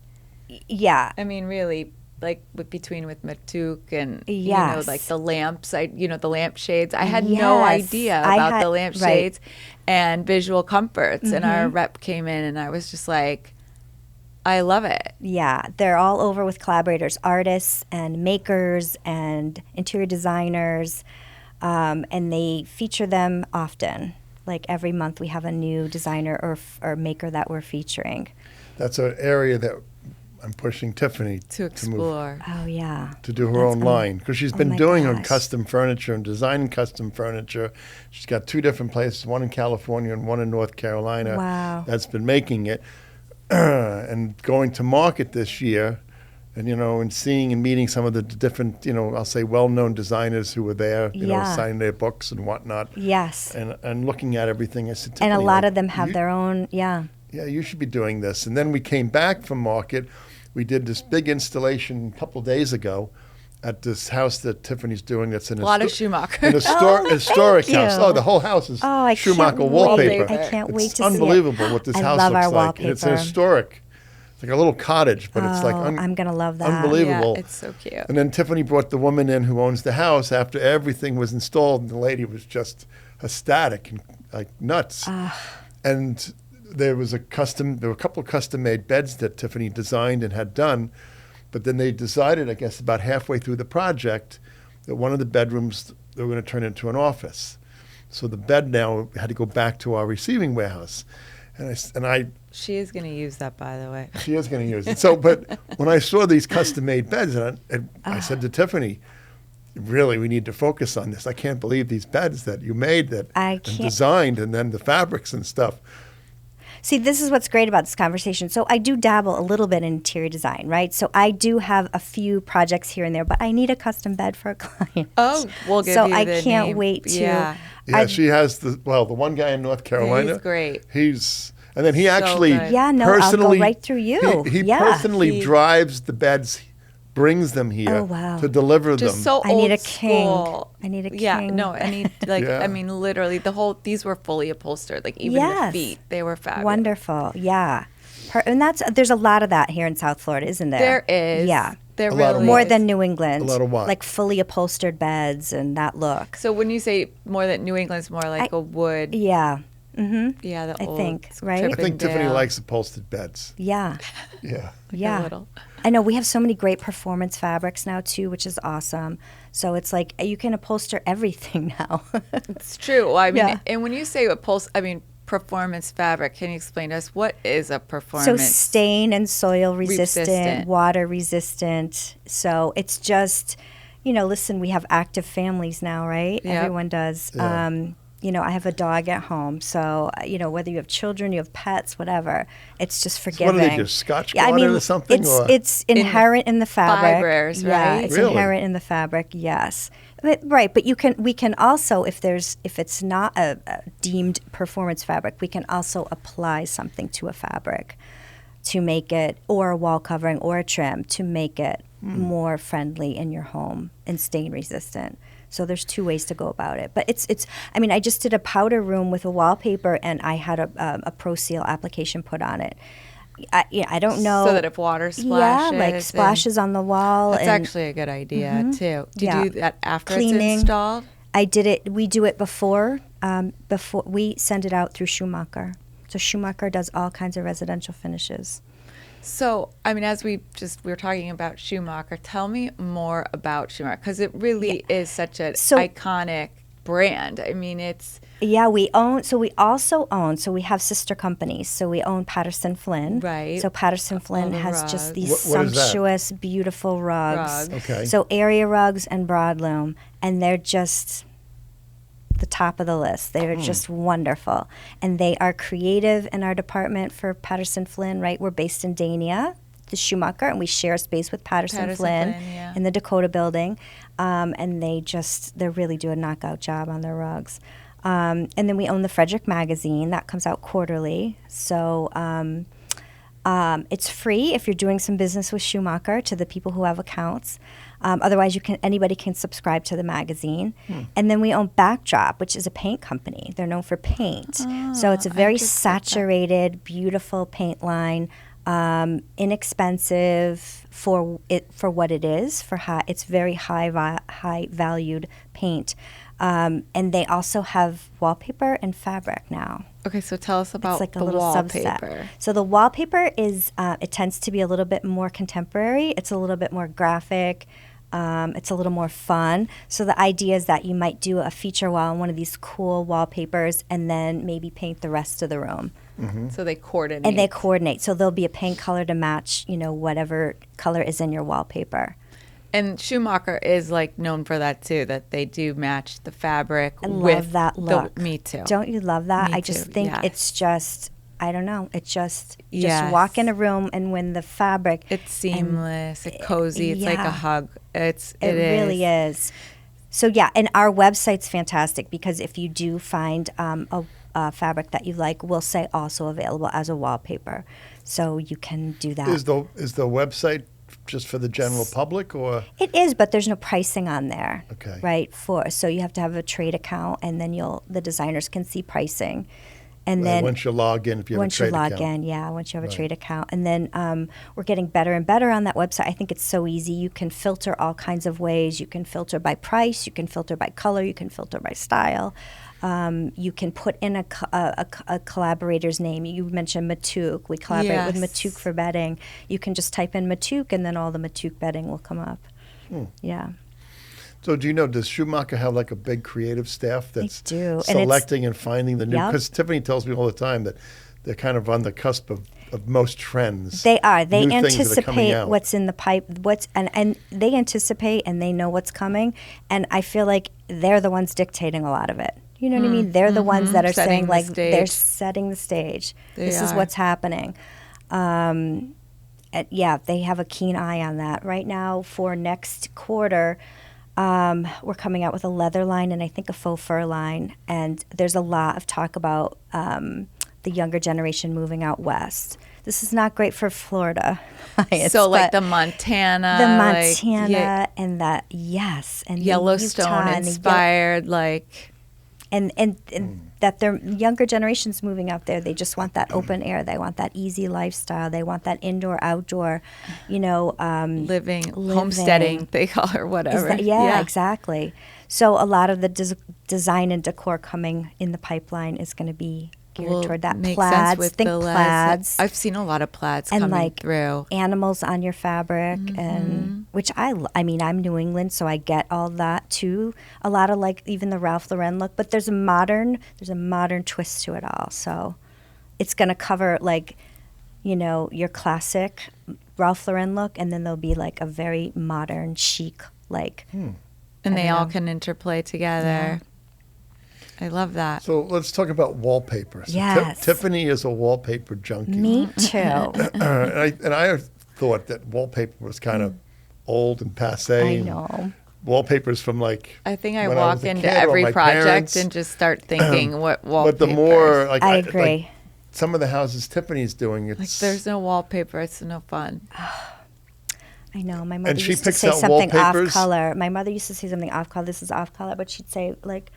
Speaker 3: Yeah.
Speaker 2: I mean, really, like with Matuk and
Speaker 3: Yes.
Speaker 2: like the lamps. The lampshades. I had no
Speaker 3: Yes.
Speaker 2: idea
Speaker 3: I
Speaker 2: about
Speaker 3: had-
Speaker 2: the lampshades and visual comforts. And our
Speaker 3: Mm-hmm.
Speaker 2: rep came in, and I was just like, I love it.
Speaker 3: Yeah, they're all over with collaborators, artists and makers and interior designers, and they feature them often. Like every month we have a new designer or maker that we're featuring.
Speaker 4: That's an area that I'm pushing Tiffany
Speaker 2: To
Speaker 4: move,
Speaker 2: explore.
Speaker 3: Oh, yeah.
Speaker 4: to do her own line, because she's been
Speaker 3: my
Speaker 4: doing her
Speaker 3: gosh.
Speaker 4: custom furniture and designing custom furniture. She's got 2 different places, one in California and one in North Carolina.
Speaker 3: Wow.
Speaker 4: That's been making it. And going to market this year, and seeing and meeting some of the different, I'll say well-known designers who were there,
Speaker 3: Yeah.
Speaker 4: signing their books and whatnot.
Speaker 3: Yes.
Speaker 4: And looking at everything, I said,
Speaker 3: And a
Speaker 4: Tiffany,
Speaker 3: lot
Speaker 4: like,
Speaker 3: of them have
Speaker 4: you-
Speaker 3: their own, yeah.
Speaker 4: Yeah, you should be doing this. And then we came back from market. We did this big installation a couple of days ago at this house that Tiffany's doing. That's in
Speaker 2: A lot of
Speaker 4: Schumacher.
Speaker 2: Schumacher.
Speaker 4: An historic
Speaker 3: thank
Speaker 4: house.
Speaker 3: you.
Speaker 4: Oh, the whole house is
Speaker 3: Oh, I
Speaker 4: Schumacher
Speaker 3: can't
Speaker 4: wallpaper.
Speaker 3: wait. I can't wait
Speaker 4: It's
Speaker 3: to see it.
Speaker 4: unbelievable what this
Speaker 3: I
Speaker 4: house
Speaker 3: love
Speaker 4: looks
Speaker 3: our
Speaker 4: like. And it's an
Speaker 3: wallpaper.
Speaker 4: historic. It's like a little cottage, but it's like
Speaker 3: I'm going to love that.
Speaker 4: unbelievable.
Speaker 2: Yeah, it's so cute.
Speaker 4: And then Tiffany brought the woman in who owns the house after everything was installed, and the lady was just ecstatic and like nuts. And there were a couple of custom-made beds that Tiffany designed and had done, but then they decided, I guess, about halfway through the project, that one of the bedrooms they were going to turn into an office. So the bed now had to go back to our receiving warehouse, and I
Speaker 2: She is going to use that, by the way.
Speaker 4: she is going to use it. So, but when I saw these custom-made beds, and I said to Tiffany, really, we need to focus on this. I can't believe these beds that you made and designed, and then the fabrics and stuff.
Speaker 3: See, this is what's great about this conversation. So I do dabble a little bit in interior design, right? So I do have a few projects here and there, but I need a custom bed for a client.
Speaker 2: Oh, we'll give
Speaker 3: so
Speaker 2: you
Speaker 3: I
Speaker 2: the
Speaker 3: can't
Speaker 2: name.
Speaker 3: wait to.
Speaker 2: Yeah.
Speaker 4: Yeah, she has the one guy in North Carolina.
Speaker 2: He's great.
Speaker 4: And then he
Speaker 2: So
Speaker 4: actually
Speaker 2: good.
Speaker 3: Yeah, no, I'll go
Speaker 4: personally
Speaker 3: right through you.
Speaker 4: He
Speaker 3: Yeah.
Speaker 4: personally drives the beds, brings them here
Speaker 3: Oh, wow.
Speaker 4: to deliver
Speaker 2: Just
Speaker 4: them.
Speaker 2: so
Speaker 3: I need
Speaker 2: old
Speaker 3: a king.
Speaker 2: school.
Speaker 3: I need a
Speaker 2: Yeah,
Speaker 3: king.
Speaker 2: no, I need
Speaker 4: Yeah.
Speaker 2: I mean, literally these were fully upholstered. Like even
Speaker 3: Yes.
Speaker 2: the feet, they were fabulous.
Speaker 3: Wonderful, yeah. And there's a lot of that here in South Florida, isn't there?
Speaker 2: There is.
Speaker 3: Yeah.
Speaker 2: There
Speaker 4: A lot of
Speaker 2: really
Speaker 3: More
Speaker 2: is.
Speaker 3: than New England.
Speaker 4: A lot of what?
Speaker 3: Like fully upholstered beds and that look.
Speaker 2: So when you say more than New England's more like a wood.
Speaker 3: Yeah. Mm-hmm.
Speaker 2: Yeah, the
Speaker 3: I
Speaker 2: old
Speaker 3: think, right?
Speaker 4: I think Tiffany
Speaker 2: Chippendale.
Speaker 4: likes upholstered beds.
Speaker 3: Yeah.
Speaker 4: Yeah.
Speaker 3: Yeah.
Speaker 2: little.
Speaker 3: I know we have so many great performance fabrics now too, which is awesome. So it's like you can upholster everything now.
Speaker 2: It's true. Well, I mean,
Speaker 3: Yeah.
Speaker 2: and when you say performance fabric, can you explain to us what is a
Speaker 3: So
Speaker 2: performance?
Speaker 3: stain and soil resistant,
Speaker 2: Resistant.
Speaker 3: water resistant. So it's just, listen, we have active families now, right?
Speaker 2: Yep.
Speaker 3: Everyone does.
Speaker 4: Yeah.
Speaker 3: I have a dog at home. So, whether you have children, you have pets, whatever, it's just
Speaker 4: So
Speaker 3: forgiving.
Speaker 4: what do they do? Scotch water or something?
Speaker 3: It's inherent in the fabric.
Speaker 2: fibers,
Speaker 3: Yeah,
Speaker 2: right?
Speaker 3: it's
Speaker 4: Really?
Speaker 3: inherent in the fabric, yes. Right, but we can also, if it's not a deemed performance fabric, we can also apply something to a fabric to make it, or a wall covering or a trim to make it more friendly in your home and stain resistant. So there's 2 ways to go about it. But I just did a powder room with a wallpaper, and I had a Pro Seal application put on it. I don't know.
Speaker 2: So that if water splashes.
Speaker 3: Yeah, like splashes on the wall.
Speaker 2: That's
Speaker 3: and
Speaker 2: actually a good idea, too. Do you do that after
Speaker 3: Cleaning.
Speaker 2: it's installed?
Speaker 3: I did it. We do it before we send it out through Schumacher. So Schumacher does all kinds of residential finishes.
Speaker 2: So, I mean, as we were talking about Schumacher, tell me more about Schumacher, because it really is such an iconic brand. I mean, it's...
Speaker 3: Yeah, we also own, so we have sister companies. So we own Patterson Flynn.
Speaker 2: Right.
Speaker 3: So Patterson Flynn has
Speaker 2: rugs.
Speaker 3: just these
Speaker 4: What is that?
Speaker 3: sumptuous, beautiful rugs.
Speaker 4: Okay.
Speaker 3: So area rugs and broadloom, and they're just the top of the list. They're just wonderful. And they are creative in our department for Patterson Flynn, right? We're based in Dania, the Schumacher, and we share space with Patterson Flynn in the Dakota building. And they really do a knockout job on their rugs. And then we own the Frederick magazine. That comes out quarterly. So it's free if you're doing some business with Schumacher to the people who have accounts. Otherwise, anybody can subscribe to the magazine. And then we own Backdrop, which is a paint company. They're known for paint. So it's a very saturated, beautiful paint line, inexpensive for what it is. It's very high valued paint. And they also have wallpaper and fabric now.
Speaker 2: Okay, so tell us about
Speaker 3: It's like a
Speaker 2: the
Speaker 3: little
Speaker 2: wallpaper.
Speaker 3: subset. So the wallpaper is, it tends to be a little bit more contemporary. It's a little bit more graphic. It's a little more fun. So the idea is that you might do a feature wall on one of these cool wallpapers and then maybe paint the rest of the room.
Speaker 2: So they coordinate.
Speaker 3: And they coordinate. So there'll be a paint color to match, whatever color is in your wallpaper.
Speaker 2: And Schumacher is like known for that too, that they do match the fabric
Speaker 3: I
Speaker 2: with
Speaker 3: love that look.
Speaker 2: me too.
Speaker 3: Don't you love that?
Speaker 2: Me
Speaker 3: I just
Speaker 2: too,
Speaker 3: think
Speaker 2: yes.
Speaker 3: it's just, I don't know. It's just
Speaker 2: Yes.
Speaker 3: walk in a room and when the fabric.
Speaker 2: It's seamless, it's cozy, it's like a
Speaker 3: yeah.
Speaker 2: hug. It
Speaker 3: really is. So yeah, and our website's fantastic because if you do find a fabric that you like, we'll say also available as a wallpaper. So you can do that.
Speaker 4: Is the website just for the general public, or?
Speaker 3: It is, but there's no pricing on there.
Speaker 4: Okay.
Speaker 3: Right? So you have to have a trade account, and then the designers can see pricing. And
Speaker 4: Right,
Speaker 3: then
Speaker 4: once you log in, if you have a trade account.
Speaker 3: Once you log in, yeah, once you have a trade account. And then we're getting better and better on that website. I think it's so easy. You can filter all kinds of ways. You can filter by price. You can filter by color. You can filter by style. You can put in a collaborator's name. You mentioned Matuk. We collaborate with Matuk for bedding. You can just type in Matuk, and then all the Matuk bedding will come up. Yeah.
Speaker 4: So do you know, does Schumacher have like a big creative staff that's
Speaker 3: do.
Speaker 4: selecting and finding the new?
Speaker 3: Yep.
Speaker 4: Because Tiffany tells me all the time that they're kind of on the cusp of most trends.
Speaker 3: They are. They
Speaker 4: new things that are coming
Speaker 3: anticipate
Speaker 4: out.
Speaker 3: what's in the pipe. And they anticipate and they know what's coming. And I feel like they're the ones dictating a lot of it. You know what I mean? They're the ones that are
Speaker 2: Setting
Speaker 3: saying
Speaker 2: the
Speaker 3: like
Speaker 2: stage.
Speaker 3: they're setting the stage. This is what's happening. And yeah, they have a keen eye on that. Right now for next quarter, we're coming out with a leather line and I think a faux fur line. And there's a lot of talk about the younger generation moving out west. This is not great for Florida.
Speaker 2: So like the Montana.
Speaker 3: And that, yes. And
Speaker 2: Yellowstone inspired, like.
Speaker 3: And that their younger generation's moving out there. They just want that open air. They want that easy lifestyle. They want that indoor, outdoor,
Speaker 2: living, homesteading, they call it, or whatever.
Speaker 3: Yeah, exactly. So a lot of the design and decor coming in the pipeline is going to be geared toward that.
Speaker 2: Makes
Speaker 3: Plaids,
Speaker 2: sense with
Speaker 3: think
Speaker 2: the
Speaker 3: plaids.
Speaker 2: I've seen a lot of plaids
Speaker 3: and
Speaker 2: coming
Speaker 3: like
Speaker 2: through.
Speaker 3: Animals on your fabric, and which I mean, I'm New England, so I get all that too. A lot of like even the Ralph Lauren look, but there's a modern twist to it all. So it's going to cover like, your classic Ralph Lauren look, and then there'll be like a very modern, chic like.
Speaker 2: And they all can interplay together. Yeah. I love that.
Speaker 4: So let's talk about wallpaper. So
Speaker 3: Yes.
Speaker 4: Tiffany is a wallpaper junkie.
Speaker 3: Me too.
Speaker 4: and I thought that wallpaper was kind of old and passé.
Speaker 3: I know.
Speaker 4: Wallpapers from like.
Speaker 2: I think I
Speaker 4: when
Speaker 2: walk
Speaker 4: was a
Speaker 2: into
Speaker 4: kid, or
Speaker 2: every
Speaker 4: my
Speaker 2: project
Speaker 4: parents.
Speaker 2: and just start thinking what wallpaper.
Speaker 4: But the more like
Speaker 3: I agree.
Speaker 4: like some of the houses Tiffany's doing, it's
Speaker 2: like there's no wallpaper, it's no fun.
Speaker 3: I know. My mother
Speaker 4: And she
Speaker 3: used to
Speaker 4: picks
Speaker 3: say
Speaker 4: out
Speaker 3: something
Speaker 4: wallpapers?
Speaker 3: off color. My mother used to say something off color. This is off color, but she'd say like,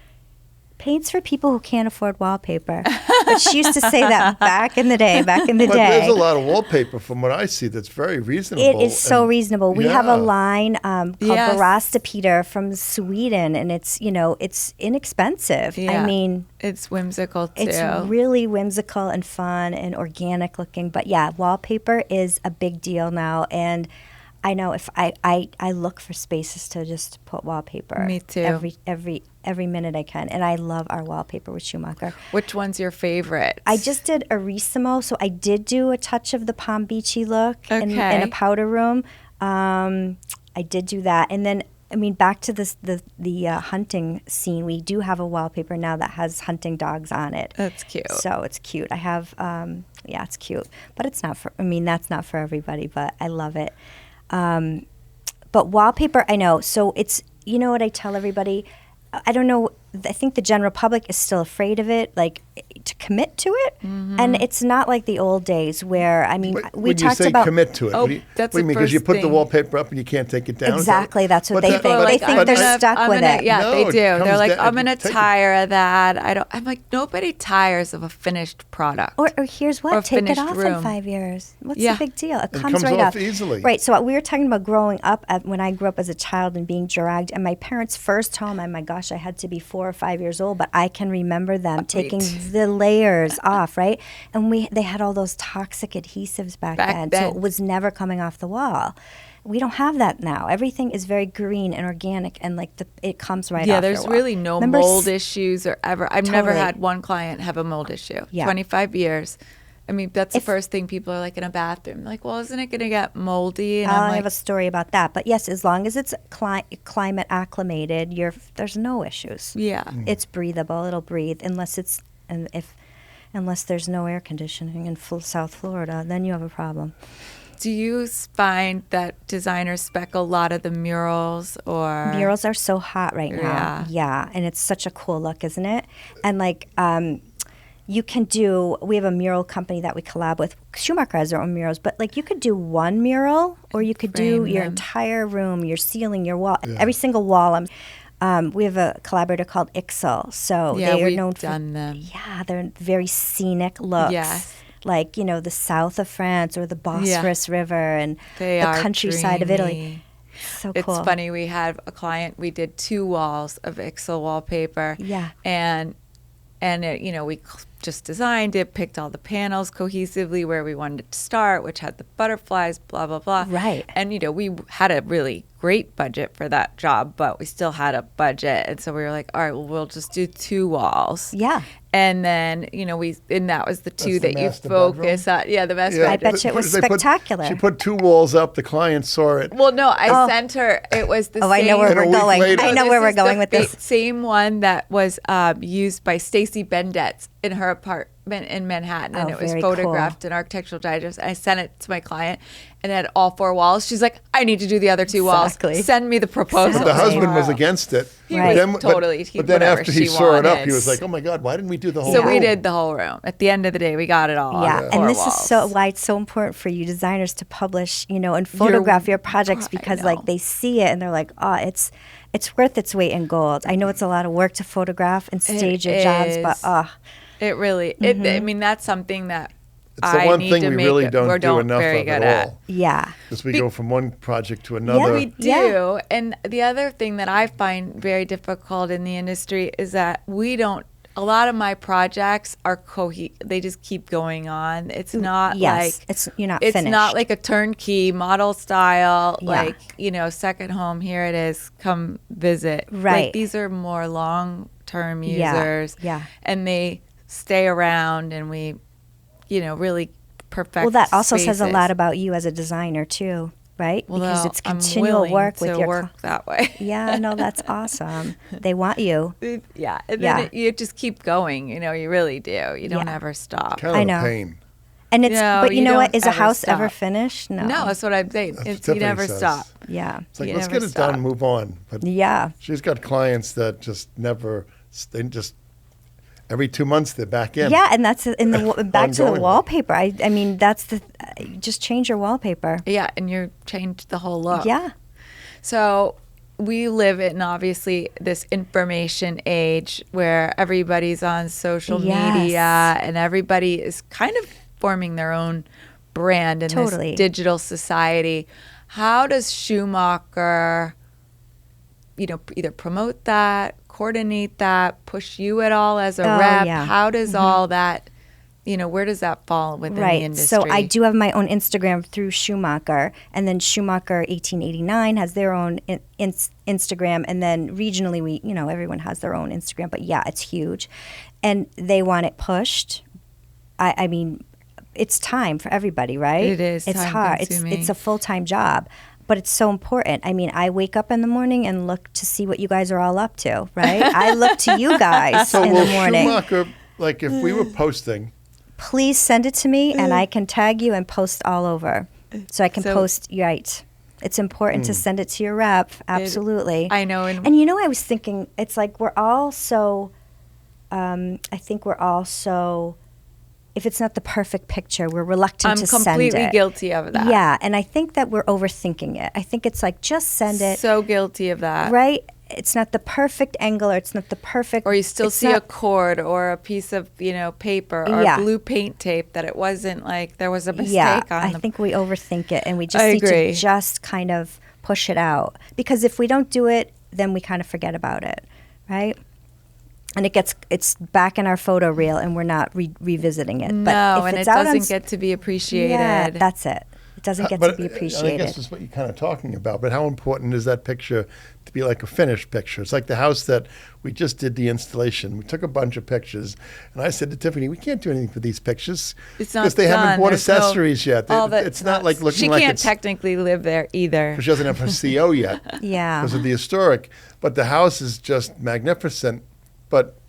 Speaker 3: Paint's for people who can't afford wallpaper. But she used to say that back in the day.
Speaker 4: But there's a lot of wallpaper from what I see that's very reasonable.
Speaker 3: It is so reasonable. We have a
Speaker 4: Yeah.
Speaker 3: line called
Speaker 2: Yes.
Speaker 3: Barasta Peter from Sweden, and it's it's inexpensive.
Speaker 2: Yeah.
Speaker 3: I mean,
Speaker 2: It's whimsical too.
Speaker 3: it's really whimsical and fun and organic looking. But yeah, wallpaper is a big deal now, and I know if I look for spaces to just put wallpaper.
Speaker 2: Me too.
Speaker 3: Every minute I can, and I love our wallpaper with Schumacher.
Speaker 2: Which one's your favorite?
Speaker 3: I just did Arissimo, so I did do a touch of the Palm Beachy look in
Speaker 2: Okay.
Speaker 3: a powder room. I did do that, and then I mean back to the hunting scene. We do have a wallpaper now that has hunting dogs on it.
Speaker 2: That's cute.
Speaker 3: So it's cute. I have it's cute, but it's not for. I mean that's not for everybody, but I love it. But wallpaper, I know. So it's what I tell everybody. I don't know. I think the general public is still afraid of it, like to commit to it, and it's not like the old days where we
Speaker 4: When
Speaker 3: talked
Speaker 4: you say
Speaker 3: about
Speaker 4: commit to it,
Speaker 2: Oh,
Speaker 4: what do you,
Speaker 2: that's
Speaker 4: what do you
Speaker 2: the
Speaker 4: mean? Because you
Speaker 2: first
Speaker 4: put the
Speaker 2: thing.
Speaker 4: wallpaper up and you can't take it down? Is that-
Speaker 3: Exactly, that's what
Speaker 4: But
Speaker 3: they
Speaker 4: that-
Speaker 3: think.
Speaker 4: but-
Speaker 3: They think
Speaker 4: but-
Speaker 3: they're stuck with it.
Speaker 2: Yeah,
Speaker 4: No,
Speaker 2: they
Speaker 4: it
Speaker 2: do. They're
Speaker 4: comes
Speaker 2: like,
Speaker 4: down-
Speaker 2: I'm gonna
Speaker 4: take it.
Speaker 2: tire of that. I'm like, nobody tires of a finished product.
Speaker 3: Or here's what,
Speaker 2: Or
Speaker 3: take it
Speaker 2: finished
Speaker 3: off
Speaker 2: room.
Speaker 3: in 5 years. What's
Speaker 2: Yeah.
Speaker 3: the big deal? It
Speaker 4: It
Speaker 3: comes
Speaker 4: comes
Speaker 3: right
Speaker 4: off
Speaker 3: off
Speaker 4: easily.
Speaker 3: Right. So we were talking about growing up. When I grew up as a child and being dragged, and my parents' first home. And my gosh, I had to be 4 or 5 years old, but I can remember them taking the layers off. Right, and they had all those toxic adhesives back then, so it was never coming off the wall. We don't have that now. Everything is very green and organic, and it comes right off.
Speaker 2: Yeah, there's
Speaker 3: your wall.
Speaker 2: really no
Speaker 3: Remember
Speaker 2: mold issues or ever. I've never
Speaker 3: Totally.
Speaker 2: had one client have a mold issue.
Speaker 3: Yeah.
Speaker 2: 25 years. I mean, that's the first thing people are like in a bathroom. Like, well, isn't it going to get moldy? And
Speaker 3: I have a story about that. But yes, as long as it's climate acclimated, there's no issues.
Speaker 2: yeah.
Speaker 3: It's breathable. It'll breathe unless there's no air conditioning in South Florida, then you have a problem.
Speaker 2: Do you find that designers spec a lot of the murals or
Speaker 3: Murals are so hot right now. Yeah, and it's such a cool look, isn't it? And you can do, we have a mural company that we collab with. Schumacher has their own murals, but you could do one mural, or you could do
Speaker 2: Frame
Speaker 3: your
Speaker 2: them.
Speaker 3: entire room, your ceiling, your wall, every single wall. We have a collaborator called Ixel, so
Speaker 2: Yeah,
Speaker 3: they are
Speaker 2: we've
Speaker 3: known
Speaker 2: done them.
Speaker 3: Yeah, they're very scenic looks.
Speaker 2: Yes.
Speaker 3: Like, the south of France or the Bosphorus River and
Speaker 2: They
Speaker 3: the
Speaker 2: are
Speaker 3: countryside of Italy.
Speaker 2: dreamy.
Speaker 3: So
Speaker 2: It's
Speaker 3: cool.
Speaker 2: funny. We had a client. We did 2 walls of Ixel wallpaper.
Speaker 3: Yeah.
Speaker 2: And it, we just designed it, picked all the panels cohesively where we wanted it to start, which had the butterflies, blah blah blah.
Speaker 3: Right.
Speaker 2: And we had a really great budget for that job, but we still had a budget, and so we were like, all right, well, we'll just do 2 walls.
Speaker 3: Yeah.
Speaker 2: And then and that was the 2
Speaker 4: That's the
Speaker 2: that you
Speaker 4: master
Speaker 2: focus on. Yeah, the master
Speaker 3: I
Speaker 2: bedroom.
Speaker 3: bet you it was
Speaker 4: They put-
Speaker 3: spectacular.
Speaker 4: She put 2 walls up. The client saw it.
Speaker 2: Well, no, I sent her. It was the same.
Speaker 3: I know where
Speaker 4: And a
Speaker 3: we're
Speaker 4: week
Speaker 3: going.
Speaker 4: later-
Speaker 3: I know
Speaker 2: this
Speaker 3: where we're
Speaker 2: is the
Speaker 3: going with this.
Speaker 2: Same one that was used by Stacy Bendetz in her apartment in Manhattan, and
Speaker 3: Oh,
Speaker 2: it was
Speaker 3: very cool.
Speaker 2: photographed in Architectural Digest. I sent it to my client, and it had all 4 walls. She's like, "I need to do the other 2
Speaker 3: Exactly.
Speaker 2: walls. Send me the proposal."
Speaker 4: But the husband was
Speaker 2: tomorrow."
Speaker 4: against it.
Speaker 2: He
Speaker 3: Right.
Speaker 2: was totally.
Speaker 4: But then
Speaker 2: whatever
Speaker 4: after he
Speaker 2: she
Speaker 4: saw it up,
Speaker 2: wanted.
Speaker 4: he was like, "Oh my God, why didn't we do the whole
Speaker 2: So
Speaker 4: room?"
Speaker 2: we did the whole room. At the end of the day, we got it all.
Speaker 3: Yeah,
Speaker 2: on 4
Speaker 3: and this
Speaker 2: walls.
Speaker 3: is so why it's so important for you designers to publish, and photograph your projects
Speaker 2: I
Speaker 3: because
Speaker 2: know.
Speaker 3: they see it and they're like, oh, it's worth its weight in gold. I know it's a lot of work to photograph and stage your jobs, but
Speaker 2: is. It really. I mean, that's something that
Speaker 4: It's the
Speaker 2: I
Speaker 4: one
Speaker 2: need
Speaker 4: thing
Speaker 2: to
Speaker 4: we
Speaker 2: make
Speaker 4: really
Speaker 2: it-
Speaker 4: don't
Speaker 2: we're
Speaker 4: do enough
Speaker 2: very
Speaker 4: of
Speaker 2: good
Speaker 4: at
Speaker 2: at.
Speaker 4: all.
Speaker 3: yeah.
Speaker 4: Because we go from one project to another.
Speaker 3: Yeah,
Speaker 2: We do.
Speaker 3: Yeah.
Speaker 2: And the other thing that I find very difficult in the industry is that we don't, a lot of my projects are they just keep going on. It's not
Speaker 3: Yes,
Speaker 2: like,
Speaker 3: you're not
Speaker 2: it's
Speaker 3: finished.
Speaker 2: not like a turnkey model style,
Speaker 3: Yeah.
Speaker 2: like, second home, here it is, come visit.
Speaker 3: Right.
Speaker 2: Like, these are more long-term
Speaker 3: Yeah,
Speaker 2: users.
Speaker 3: yeah.
Speaker 2: And they stay around, and we, really perfect
Speaker 3: Well, that also says a
Speaker 2: spaces.
Speaker 3: lot about you as a designer too, right?
Speaker 2: Well,
Speaker 3: because it's
Speaker 2: I'm
Speaker 3: continual
Speaker 2: willing
Speaker 3: work
Speaker 2: to
Speaker 3: with your
Speaker 2: work that way.
Speaker 3: Yeah, no, that's awesome. They want you.
Speaker 2: Yeah, and
Speaker 3: Yeah.
Speaker 2: then you just keep going. You really do. You don't
Speaker 3: Yeah.
Speaker 2: ever stop.
Speaker 4: Kind of
Speaker 3: I
Speaker 4: a
Speaker 3: know.
Speaker 4: pain.
Speaker 3: And it's
Speaker 2: No,
Speaker 3: but you
Speaker 2: you
Speaker 3: know what?
Speaker 2: don't
Speaker 3: Is a
Speaker 2: ever
Speaker 3: house ever
Speaker 2: stop.
Speaker 3: finished? No.
Speaker 2: No, that's what I'm saying.
Speaker 4: That's
Speaker 2: It's,
Speaker 4: what
Speaker 2: you
Speaker 4: Tiffany
Speaker 2: never
Speaker 4: says.
Speaker 2: stop.
Speaker 3: Yeah.
Speaker 4: It's like,
Speaker 2: You
Speaker 4: let's
Speaker 2: never
Speaker 4: get it
Speaker 2: stop.
Speaker 4: done and move on. But
Speaker 3: Yeah.
Speaker 4: she's got clients that just never, they just, every 2 months they're back in.
Speaker 3: Yeah, and that's in the back to the
Speaker 4: Ongoingly.
Speaker 3: wallpaper. I mean, that's just change your wallpaper.
Speaker 2: Yeah, and you changed the whole look.
Speaker 3: Yeah.
Speaker 2: So we live in obviously this information age where everybody's on social media and everybody is kind of forming their own brand in this digital society. How does Schumacher, either promote that, coordinate that, push you at all as a rep?
Speaker 3: Yeah.
Speaker 2: How does all that, where does that fall within the industry?
Speaker 3: So I do have my own Instagram through Schumacher, and then Schumacher 1889 has their own Instagram, and then regionally we, everyone has their own Instagram, but yeah, it's huge. And they want it pushed. I mean, it's time for everybody, right?
Speaker 2: It is.
Speaker 3: It's hard. It's a full-time job. But it's so important. I mean, I wake up in the morning and look to see what you guys are all up to, right? I look to you guys in the morning.
Speaker 4: Schumacher, like if we were posting,
Speaker 3: please send it to me and I can tag you and post all over. So I can post, right. It's important to send it to your rep, absolutely.
Speaker 2: I know.
Speaker 3: And I was thinking, it's like we're all so, I think we're all so, if it's not the perfect picture, we're reluctant to send it.
Speaker 2: I'm completely guilty of that.
Speaker 3: Yeah, and I think that we're overthinking it. I think it's like, just send it.
Speaker 2: So guilty of that.
Speaker 3: Right? It's not the perfect angle, or it's not the perfect...
Speaker 2: Or you still see a cord or a piece of, paper or blue paint tape that it wasn't like there was a mistake on.
Speaker 3: I think we overthink it, and we just need to just kind of push it out. Because if we don't do it, then we kind of forget about it, right? And it's back in our photo reel, and we're not revisiting it.
Speaker 2: No, and it doesn't get to be appreciated.
Speaker 3: Yeah, that's it. It doesn't get to be appreciated.
Speaker 4: I guess that's what you're kind of talking about. But how important is that picture to be like a finished picture? It's like the house that we just did the installation. We took a bunch of pictures, and I said to Tiffany, we can't do anything for these pictures because they haven't bought accessories yet. It's not like looking like
Speaker 2: she can't technically live there either.
Speaker 4: Because she doesn't have her CO yet.
Speaker 3: Yeah.
Speaker 4: Because of the historic. But the house is just magnificent. But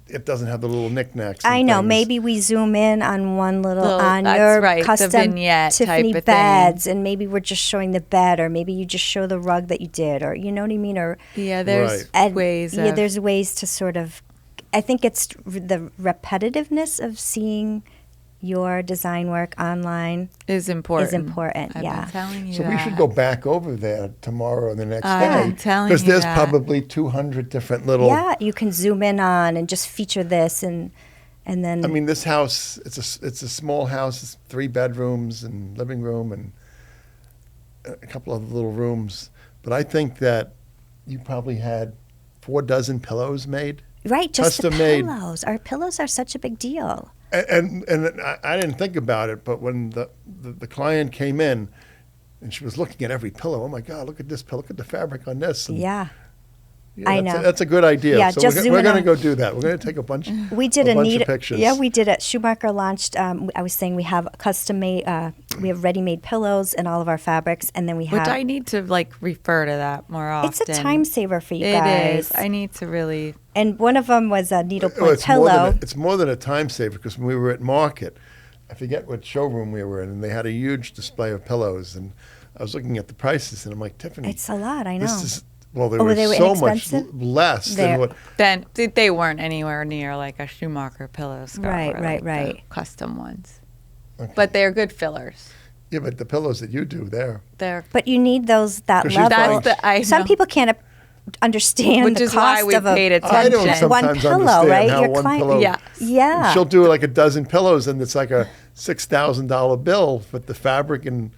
Speaker 4: it doesn't have the little knickknacks.
Speaker 3: I know.
Speaker 4: Things.
Speaker 3: Maybe we zoom in on one on your custom Tiffany beds, and maybe we're just showing the bed, or maybe you just show the rug that you did, or you know what I mean? Or
Speaker 2: there's ways.
Speaker 3: Yeah, there's ways to sort of. I think it's the repetitiveness of seeing your design work online
Speaker 2: is important.
Speaker 3: I've been
Speaker 2: telling you
Speaker 4: so
Speaker 2: that.
Speaker 4: we should go back over there tomorrow or the next
Speaker 2: I'm
Speaker 4: day.
Speaker 2: telling you
Speaker 4: because there's probably 200 different little...
Speaker 3: Yeah, you can zoom in on and just feature this and then...
Speaker 4: I mean, this house, it's a small house. It's 3 bedrooms and living room and a couple of little rooms. But I think that you probably had 4 dozen pillows made.
Speaker 3: Right, just the pillows.
Speaker 4: Made.
Speaker 3: Our pillows are such a big deal.
Speaker 4: And I didn't think about it, but when the client came in and she was looking at every pillow, oh my God, look at this pillow, look at the fabric on this. And I know.
Speaker 3: That's
Speaker 4: a good idea.
Speaker 3: Yeah,
Speaker 4: so
Speaker 3: just
Speaker 4: we're going to go do that. We're going to take a bunch of pictures.
Speaker 3: Yeah, we did it. Schumacher launched, I was saying we have custom made, we have ready-made pillows and all of our fabrics, and then we have...
Speaker 2: Which I need to refer to that more often.
Speaker 3: It's a time saver for you guys.
Speaker 2: It is. I need to really...
Speaker 3: And one of them was a needlepoint pillow.
Speaker 4: It's more than a time saver, because when we were at market, I forget what showroom we were in, and they had a huge display of pillows, and I was looking at the prices, and I'm like, Tiffany...
Speaker 3: It's a lot, I know.
Speaker 4: They were so much less than what...
Speaker 2: Then they weren't anywhere near like a Schumacher pillow, Scott,
Speaker 3: right.
Speaker 2: The custom ones. Okay. But they're good fillers.
Speaker 4: Yeah, but the pillows that you do, they're...
Speaker 3: But you need that level. Some people can't understand the cost of one pillow, right?
Speaker 4: Your client,
Speaker 3: yeah.
Speaker 4: She'll do like a dozen pillows, and it's like a $6,000 bill with the fabric and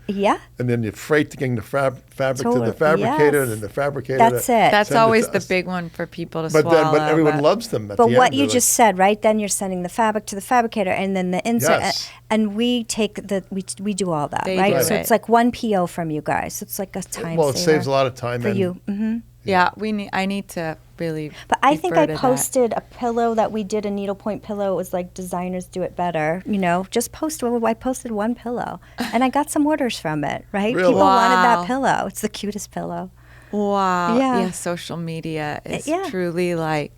Speaker 4: then the freight to getting the fabric to the fabricator, and then the fabricator.
Speaker 3: That's it.
Speaker 2: That's always the big one for people to swallow.
Speaker 4: But everyone loves them.
Speaker 3: But what you just said, right? Then you're sending the fabric to the fabricator, and then the insert, and we take we do all that, right? So it's like one PO from you guys. It's like a time saver.
Speaker 4: Well, it saves a lot of time
Speaker 3: for you. Mm-hmm.
Speaker 2: Yeah, I need to really.
Speaker 3: But I think I posted a pillow that we did, a needlepoint pillow. It was like designers do it better, just post. I posted one pillow, and I got some orders from it. Right,
Speaker 4: really?
Speaker 3: People wanted that pillow. It's the cutest pillow.
Speaker 2: Wow. Yeah. Social media is truly like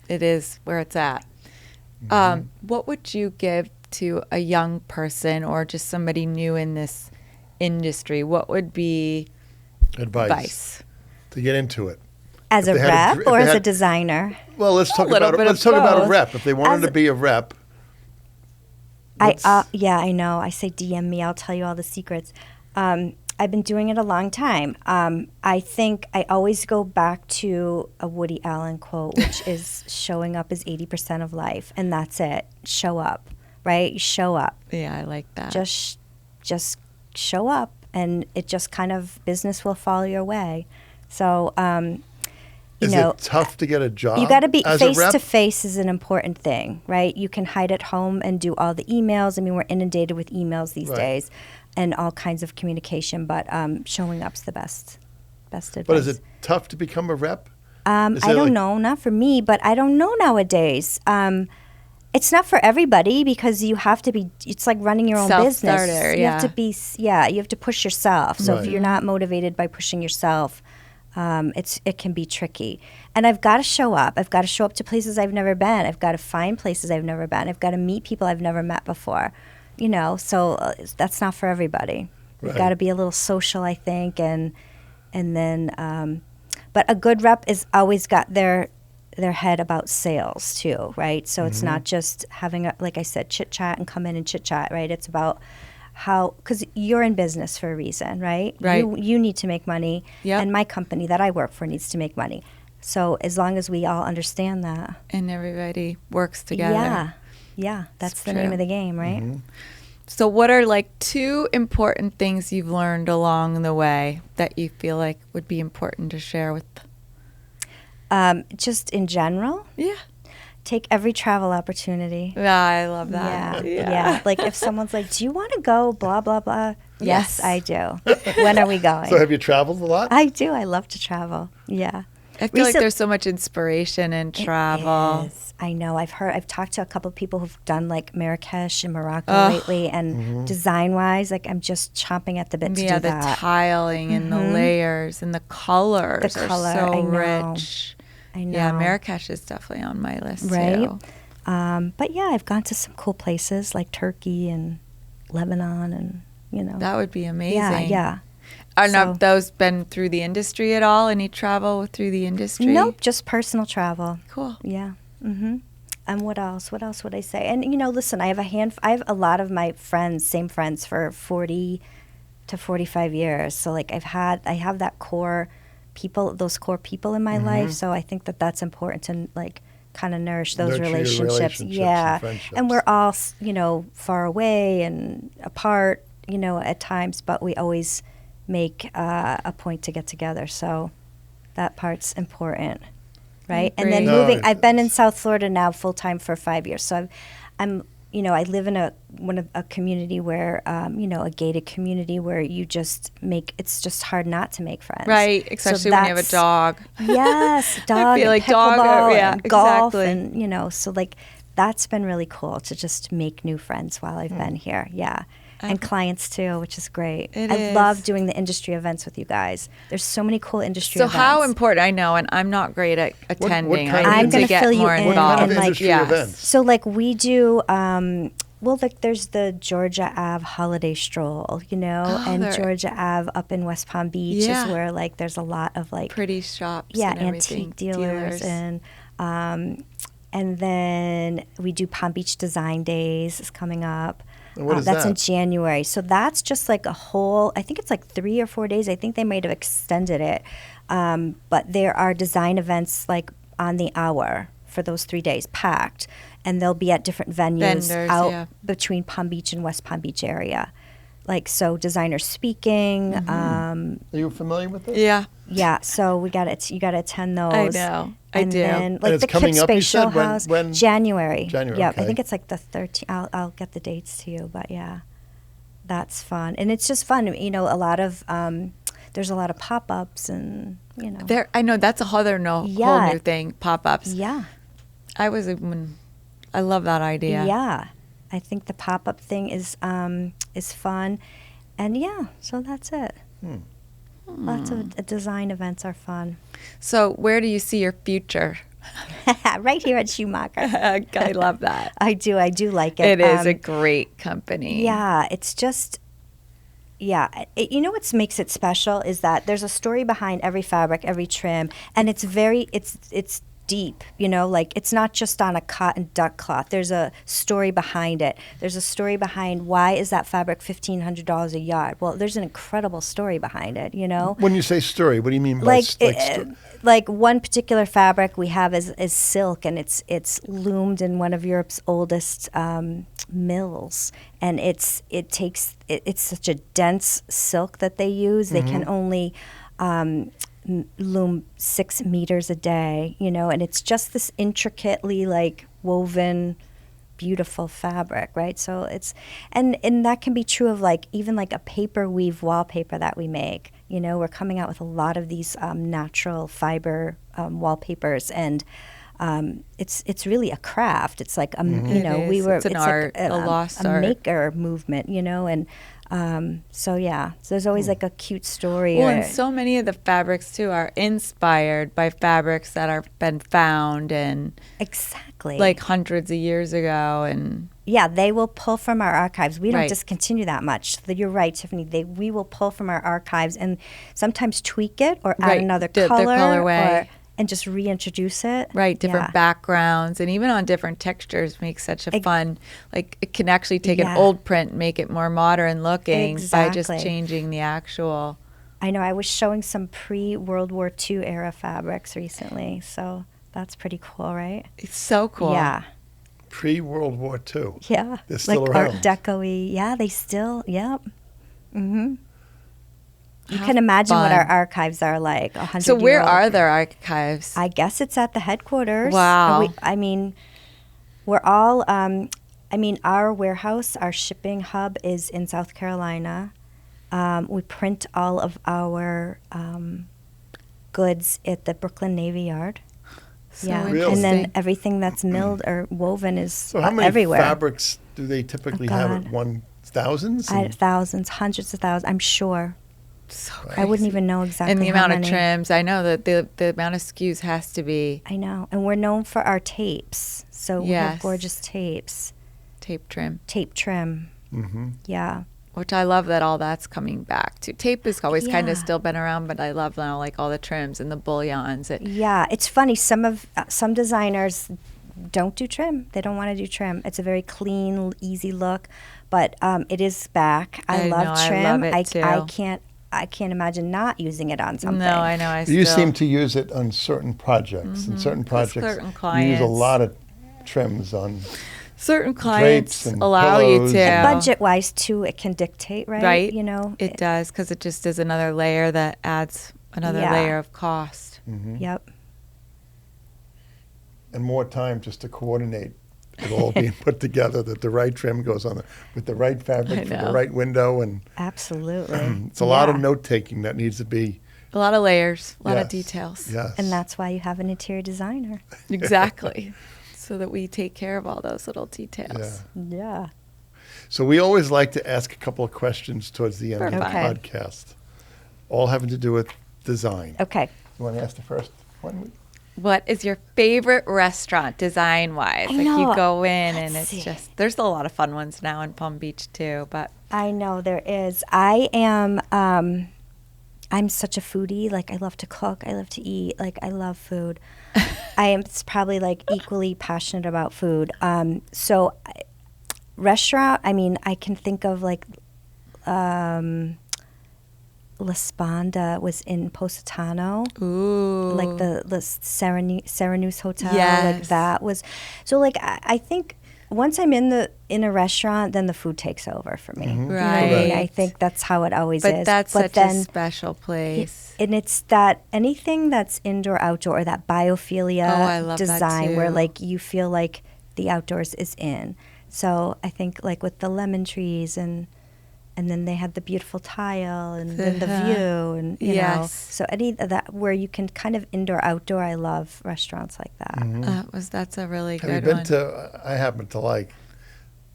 Speaker 2: it is where it's at. Mm-hmm. What would you give to a young person or just somebody new in this industry? What would be advice? To
Speaker 4: get into it.
Speaker 3: As a rep or as a designer?
Speaker 4: Well, let's talk about a rep. If they wanted to be a rep.
Speaker 3: I know. I say DM me. I'll tell you all the secrets. I've been doing it a long time. I think I always go back to a Woody Allen quote, which is showing up is 80% of life. And that's it. Show up, right? You show up.
Speaker 2: Yeah, I like that.
Speaker 3: Just show up, and it just kind of, business will fall your way. So,
Speaker 4: Is it tough to get a job?
Speaker 3: You got to be
Speaker 4: as a
Speaker 3: face
Speaker 4: rep?
Speaker 3: to face is an important thing, right? You can hide at home and do all the emails. I mean, we're inundated with emails these days, and all kinds of communication. But showing up's the best advice.
Speaker 4: But is it tough to become a rep?
Speaker 3: I don't know, not for me, but I don't know nowadays. It's not for everybody, because you have to be. It's like running your own business.
Speaker 2: Self-starter,
Speaker 3: You have to be. Yeah, you have to push yourself. So
Speaker 4: Right.
Speaker 3: if you're not motivated by pushing yourself, it can be tricky. And I've got to show up. I've got to show up to places I've never been. I've got to find places I've never been. I've got to meet people I've never met before. So that's not for everybody. You've
Speaker 4: Right.
Speaker 3: got to be a little social, I think, and then. But a good rep is always got their head about sales too, right? So it's not just having like I said, chit chat and come in and chit chat, right? It's about because you're in business for a reason, right?
Speaker 2: Right.
Speaker 3: You need to make money,
Speaker 2: Yep.
Speaker 3: and my company that I work for needs to make money. So as long as we all understand that,
Speaker 2: And everybody works together.
Speaker 3: yeah, that's
Speaker 2: It's
Speaker 3: the name
Speaker 2: true.
Speaker 3: of the game, right?
Speaker 2: So what are like 2 important things you've learned along the way that you feel like would be important to share with?
Speaker 3: Just in general,
Speaker 2: Yeah.
Speaker 3: take every travel opportunity.
Speaker 2: Yeah, I love that.
Speaker 3: Yeah. Like if someone's like, "Do you want to go?" Blah blah blah.
Speaker 2: Yes.
Speaker 3: Yes, I do. When are we going?
Speaker 4: So have you traveled a lot?
Speaker 3: I do. I love to travel. Yeah.
Speaker 2: I feel like
Speaker 3: Recent-
Speaker 2: there's so much inspiration in travel.
Speaker 3: It is. I know. I've talked to a couple of people who've done like Marrakesh and Morocco lately, and design-wise, like I'm just chomping at the bit to
Speaker 2: Yeah,
Speaker 3: do
Speaker 2: the
Speaker 3: that.
Speaker 2: tiling and the layers and the colors
Speaker 3: The color,
Speaker 2: are so
Speaker 3: I know.
Speaker 2: rich.
Speaker 3: I know.
Speaker 2: Yeah, Marrakesh is definitely on my list
Speaker 3: Right?
Speaker 2: too.
Speaker 3: But yeah, I've gone to some cool places like Turkey and Lebanon, and
Speaker 2: That would be amazing.
Speaker 3: Yeah.
Speaker 2: Are
Speaker 3: So-
Speaker 2: not those been through the industry at all? Any travel through the industry?
Speaker 3: Nope, just personal travel.
Speaker 2: Cool.
Speaker 3: Yeah. And what else? What else would I say? And listen, I have a lot of my friends, same friends for 40 to 45 years. So like I have that core people, those core people in my life. So I think that that's important to like kind of nourish those
Speaker 4: Nurture your
Speaker 3: relationships.
Speaker 4: relationships
Speaker 3: Yeah.
Speaker 4: and friendships.
Speaker 3: And we're all, far away and apart, at times, but we always make a point to get together. So that part's important. Right. And then
Speaker 2: agree.
Speaker 4: No,
Speaker 3: moving, I've been in
Speaker 4: it's-
Speaker 3: South Florida now full time for 5 years. So I'm I live in a community where, a gated community where it's just hard not to make friends.
Speaker 2: Right,
Speaker 3: So
Speaker 2: especially when you have a
Speaker 3: that's-
Speaker 2: dog.
Speaker 3: Yes, dog,
Speaker 2: feel
Speaker 3: and
Speaker 2: like dog-
Speaker 3: pickleball,
Speaker 2: yeah,
Speaker 3: and golf,
Speaker 2: exactly.
Speaker 3: and so like that's been really cool to just make new friends while I've been here. Yeah. And clients too, which is great.
Speaker 2: It
Speaker 3: I
Speaker 2: is.
Speaker 3: love doing the industry events with you guys. There's so many cool industry
Speaker 2: So
Speaker 3: events.
Speaker 2: how important? I know, and I'm not great at attending.
Speaker 4: kind
Speaker 2: I
Speaker 4: of
Speaker 2: need
Speaker 3: I'm
Speaker 2: to
Speaker 3: gonna
Speaker 2: get
Speaker 3: fill you
Speaker 2: more
Speaker 3: in.
Speaker 4: What
Speaker 2: involved.
Speaker 4: kind of
Speaker 3: like,
Speaker 4: industry
Speaker 2: yes.
Speaker 4: events?
Speaker 3: So like we do, there's the Georgia Ave holiday stroll, and
Speaker 2: there-
Speaker 3: Georgia Ave up in West Palm Beach
Speaker 2: Yeah.
Speaker 3: is where like there's a lot of like
Speaker 2: Pretty shops.
Speaker 3: yeah,
Speaker 2: and everything.
Speaker 3: antique dealers and then we do Palm Beach Design Days is coming up.
Speaker 4: And what is
Speaker 3: That's in
Speaker 4: that?
Speaker 3: January. So that's just like a whole, I think it's like 3 or 4 days. I think they might have extended it. But there are design events like on the hour for those 3 days, packed. And they'll be at different venues
Speaker 2: Vendors,
Speaker 3: out
Speaker 2: yeah.
Speaker 3: between Palm Beach and West Palm Beach area. Like, so designers speaking.
Speaker 4: Are you familiar with this?
Speaker 2: Yeah,
Speaker 3: Yeah, so you got to attend those.
Speaker 2: I know. I
Speaker 3: And
Speaker 2: do.
Speaker 3: then, like
Speaker 4: it's
Speaker 3: the
Speaker 4: coming
Speaker 3: Kip
Speaker 4: up, you
Speaker 3: Spatial
Speaker 4: said? When-
Speaker 3: House,
Speaker 4: when?
Speaker 3: January.
Speaker 4: January,
Speaker 3: Yep,
Speaker 4: okay.
Speaker 3: I think it's like the 13th. I'll get the dates to you, but yeah, that's fun, and it's just fun. A lot of there's a lot of pop-ups, and
Speaker 2: There, I know that's a whole other whole
Speaker 3: Yeah.
Speaker 2: new thing. Pop-ups.
Speaker 3: yeah,
Speaker 2: I love that idea.
Speaker 3: yeah. I think the pop-up thing is fun, and yeah, so that's it. Lots of design events are fun.
Speaker 2: So where do you see your future?
Speaker 3: Right here at Schumacher.
Speaker 2: I love that.
Speaker 3: I do like it.
Speaker 2: It is a great company.
Speaker 3: Yeah, it's just, what makes it special is that there's a story behind every fabric, every trim, and it's deep, like it's not just on a cotton duck cloth. There's a story behind it. There's a story behind why is that fabric $1,500 a yard? Well, there's an incredible story behind it,
Speaker 4: When you say story, what do you mean by
Speaker 3: like one particular fabric we have is silk, and it's loomed in one of Europe's oldest mills, and it's such a dense silk that they use. They can only loom 6 meters a day, and it's just this intricately like woven, beautiful fabric, right? So it's, and that can be true of like even like a paper weave wallpaper that we make. We're coming out with a lot of these natural fiber wallpapers, and it's really a craft. It's like
Speaker 2: It's an art,
Speaker 3: like
Speaker 2: a lost
Speaker 3: a
Speaker 2: art.
Speaker 3: maker movement, and so there's always like a cute story.
Speaker 2: Well, and so many of the fabrics too are inspired by fabrics that are been found and
Speaker 3: exactly
Speaker 2: like hundreds of years ago, and
Speaker 3: yeah, they will pull from our archives. We don't
Speaker 2: Right.
Speaker 3: discontinue that much. You're right, Tiffany. We will pull from our archives and sometimes tweak it or add
Speaker 2: Right.
Speaker 3: another
Speaker 2: The
Speaker 3: color
Speaker 2: colorway.
Speaker 3: and just reintroduce it.
Speaker 2: right, different
Speaker 3: Yeah.
Speaker 2: backgrounds, and even on different textures makes such a fun, like it can actually take an
Speaker 3: Yeah.
Speaker 2: old print and make it more modern looking by just
Speaker 3: Exactly.
Speaker 2: changing the actual.
Speaker 3: I know. I was showing some pre-World War II era fabrics recently, so that's pretty cool, right?
Speaker 2: It's so cool.
Speaker 3: Yeah.
Speaker 4: Pre-World War II.
Speaker 3: Yeah.
Speaker 4: They're still
Speaker 3: like
Speaker 4: around.
Speaker 3: Art Deco-y. Yeah, they still, yep. Mm-hmm. You
Speaker 2: How
Speaker 3: can imagine what
Speaker 2: fun.
Speaker 3: our archives are like.
Speaker 2: So where are their archives?
Speaker 3: I guess it's at the headquarters.
Speaker 2: Wow.
Speaker 3: We're all, our warehouse, our shipping hub is in South Carolina. We print all of our goods at the Brooklyn Navy Yard.
Speaker 2: So
Speaker 3: yeah.
Speaker 4: Really?
Speaker 3: And then
Speaker 2: interesting.
Speaker 3: everything that's milled or woven is
Speaker 4: So how many
Speaker 3: everywhere.
Speaker 4: fabrics do they typically have at
Speaker 3: God.
Speaker 4: one? Thousands?
Speaker 3: Thousands, hundreds of thousands, I'm sure.
Speaker 2: So
Speaker 3: I wouldn't
Speaker 2: crazy.
Speaker 3: even know exactly
Speaker 2: And the
Speaker 3: how
Speaker 2: amount of
Speaker 3: many.
Speaker 2: trims, I know that the amount of SKUs has to be
Speaker 3: I know. And we're known for our tapes. So we have
Speaker 2: Yes.
Speaker 3: gorgeous tapes.
Speaker 2: tape trim,
Speaker 3: Tape trim.
Speaker 4: Mm-hmm.
Speaker 3: Yeah.
Speaker 2: which I love that all that's coming back to. Tape has always kind
Speaker 3: Yeah.
Speaker 2: of still been around, but I love now like all the trims and the bullions.
Speaker 3: Yeah, it's funny. Some designers don't do trim. They don't want to do trim. It's a very clean, easy look, but it is back. I
Speaker 2: I
Speaker 3: love
Speaker 2: know, I
Speaker 3: trim.
Speaker 2: love it too.
Speaker 3: I can't imagine not using it on something.
Speaker 2: No, I know.
Speaker 4: You seem to use it on certain projects. And certain projects,
Speaker 2: certain
Speaker 4: you use a
Speaker 2: clients.
Speaker 4: lot of trims on.
Speaker 2: Certain clients
Speaker 4: Drapes and
Speaker 2: allow you
Speaker 4: pillows
Speaker 2: to.
Speaker 4: and-
Speaker 3: Budget-wise, too, it can dictate, right?
Speaker 2: Right.
Speaker 3: It
Speaker 2: Does, because it just is another layer that adds another
Speaker 3: Yeah.
Speaker 2: layer of cost.
Speaker 3: Yep.
Speaker 4: And more time just to coordinate it all being put together, that the right trim goes on with the right
Speaker 2: I
Speaker 4: fabric for the
Speaker 2: know.
Speaker 4: right window. And
Speaker 3: Absolutely.
Speaker 4: it's a lot of
Speaker 3: Yeah.
Speaker 4: note-taking that needs to be.
Speaker 2: A lot of layers, a lot of
Speaker 4: Yes,
Speaker 2: details.
Speaker 4: Yes.
Speaker 3: And that's why you have an interior designer.
Speaker 2: Exactly. So that we take care of all those little details.
Speaker 4: Yeah.
Speaker 3: Yeah.
Speaker 4: So we always like to ask a couple of questions towards the end of the
Speaker 3: Okay.
Speaker 4: podcast, all having to do with design.
Speaker 3: Okay.
Speaker 4: You want to ask the first one?
Speaker 2: What is your favorite restaurant design wise?
Speaker 3: I
Speaker 2: Like you
Speaker 3: know.
Speaker 2: go in and
Speaker 3: Let's
Speaker 2: it's
Speaker 3: see.
Speaker 2: just, there's a lot of fun ones now in Palm Beach too, but
Speaker 3: I know there is. I am. I'm such a foodie. Like I love to cook. I love to eat. Like I love food. I am probably like equally passionate about food. Restaurant. I mean, I can think of like La Sponda was in Positano.
Speaker 2: ooh.
Speaker 3: Like the Serenus Hotel, like
Speaker 2: Yes.
Speaker 3: that was. So like I think once I'm in a restaurant, then the food takes over for me. You know what I mean?
Speaker 2: Right.
Speaker 3: I think that's how it always
Speaker 2: But
Speaker 3: is.
Speaker 2: that's
Speaker 3: but
Speaker 2: such
Speaker 3: then,
Speaker 2: a special place.
Speaker 3: and it's that anything that's indoor outdoor or that biophilia
Speaker 2: Oh, I love that
Speaker 3: design where
Speaker 2: too.
Speaker 3: like you feel like the outdoors is in. So I think like with the lemon trees and then they had the beautiful tile and then the view and you know.
Speaker 2: Yes.
Speaker 3: So any of that where you can kind of indoor outdoor, I love restaurants like that.
Speaker 2: That's a really
Speaker 4: Have you
Speaker 2: good
Speaker 4: been
Speaker 2: one.
Speaker 4: to, I happen to like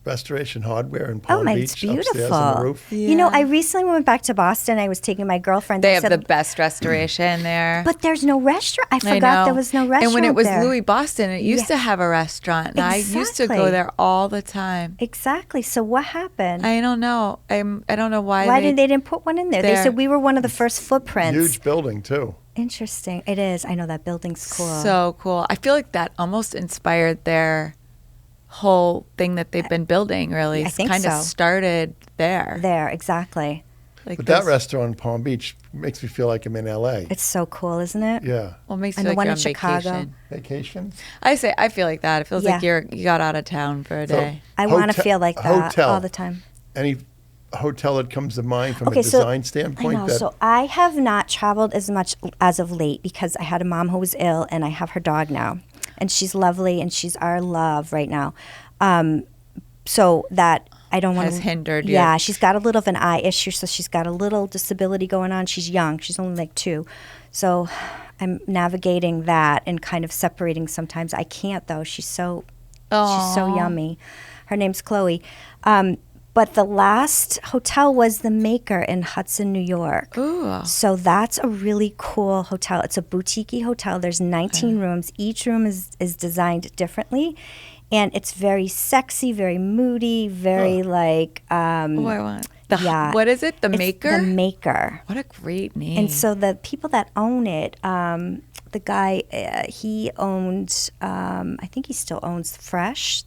Speaker 4: Restoration Hardware in Palm
Speaker 3: Oh,
Speaker 4: Beach,
Speaker 3: it's beautiful.
Speaker 4: upstairs on the roof.
Speaker 3: You know,
Speaker 2: Yeah.
Speaker 3: I recently went back to Boston. I was taking my girlfriend.
Speaker 2: They
Speaker 3: I
Speaker 2: have
Speaker 3: said,
Speaker 2: the best restoration there.
Speaker 3: but there's no restaurant. I
Speaker 2: I
Speaker 3: forgot
Speaker 2: know.
Speaker 3: there was no restaurant
Speaker 2: And when it was
Speaker 3: there.
Speaker 2: Louis Boston, it used to have a restaurant. And I used to go
Speaker 3: Exactly.
Speaker 2: there all the time.
Speaker 3: Exactly. So what happened?
Speaker 2: I don't know. I don't know why.
Speaker 3: Why didn't they didn't put one in there? They
Speaker 2: There.
Speaker 3: said we were one of the first footprints.
Speaker 4: Huge building too.
Speaker 3: Interesting. It is. I know that building's cool.
Speaker 2: So cool. I feel like that almost inspired their whole thing that they've been building, really.
Speaker 3: I think
Speaker 2: kind of
Speaker 3: so.
Speaker 2: started there.
Speaker 3: There, exactly.
Speaker 2: Like
Speaker 4: But that restaurant in Palm Beach makes me feel like I'm in LA.
Speaker 3: It's so cool, isn't it?
Speaker 4: Yeah.
Speaker 2: Well, it makes
Speaker 3: And
Speaker 2: you
Speaker 3: the
Speaker 2: like
Speaker 3: one
Speaker 2: you're
Speaker 3: in
Speaker 2: on
Speaker 3: Chicago.
Speaker 2: vacation.
Speaker 4: Vacation?
Speaker 2: I feel like that. It feels like you got out of town for a day.
Speaker 3: I want to feel like that
Speaker 4: hotel.
Speaker 3: all the time.
Speaker 4: Any hotel that comes to mind from a
Speaker 3: Okay, so
Speaker 4: design standpoint?
Speaker 3: I know. So I have not traveled as much as of late because I had a mom who was ill, and I have her dog now, and she's lovely, and she's our love right now. So that I don't want
Speaker 2: Has hindered you.
Speaker 3: Yeah, she's got a little of an eye issue, so she's got a little disability going on. She's young. She's only like 2. So I'm navigating that and kind of separating sometimes. I can't, though. She's so yummy. Her name's Chloe. But the last hotel was the Maker in Hudson, New York.
Speaker 2: Ooh.
Speaker 3: So that's a really cool hotel. It's a boutique hotel. There's 19 rooms. Each room is designed differently. And it's very sexy, very moody, very like...
Speaker 2: I want.
Speaker 3: Yeah.
Speaker 2: What is it? The
Speaker 3: It's
Speaker 2: Maker?
Speaker 3: The Maker.
Speaker 2: What a great name.
Speaker 3: And so the people that own it, the guy, he owned, I think he still owns Fresh,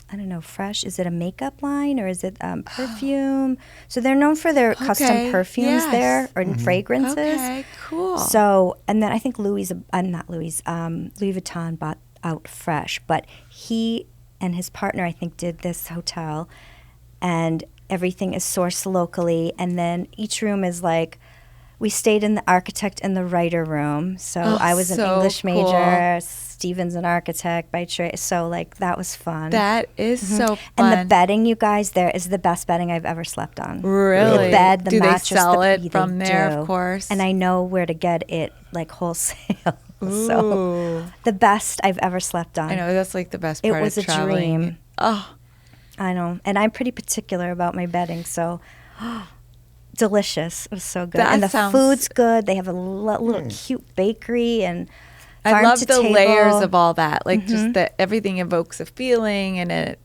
Speaker 3: I don't know, Fresh, is it a makeup line or is it perfume? So they're known for their custom perfumes there or fragrances.
Speaker 2: Okay, cool.
Speaker 3: So, and then I think Louis Vuitton bought out Fresh, but he and his partner, I think, did this hotel, and everything is sourced locally, and then each room is like, we stayed in the architect and the writer room. So I was an English major. Steven's an architect by trade. So like that was fun.
Speaker 2: That is so fun.
Speaker 3: And the bedding, you guys, there is the best bedding I've ever slept on.
Speaker 2: Really?
Speaker 3: The bed, the
Speaker 2: do
Speaker 3: mattress.
Speaker 2: they sell
Speaker 3: they
Speaker 2: it from there,
Speaker 3: do.
Speaker 2: of course?
Speaker 3: And I know where to get it like wholesale.
Speaker 2: Ooh.
Speaker 3: So the best I've ever slept on.
Speaker 2: I know, that's like the best
Speaker 3: It
Speaker 2: part
Speaker 3: was
Speaker 2: of
Speaker 3: a
Speaker 2: traveling.
Speaker 3: dream.
Speaker 2: Oh,
Speaker 3: I know. And I'm pretty particular about my bedding, so delicious. It was so good.
Speaker 2: That
Speaker 3: and the
Speaker 2: sounds-
Speaker 3: food's good. They have a little cute bakery and
Speaker 2: I
Speaker 3: farm
Speaker 2: love
Speaker 3: to
Speaker 2: the
Speaker 3: table.
Speaker 2: layers of all that. Like just that everything evokes a feeling and it,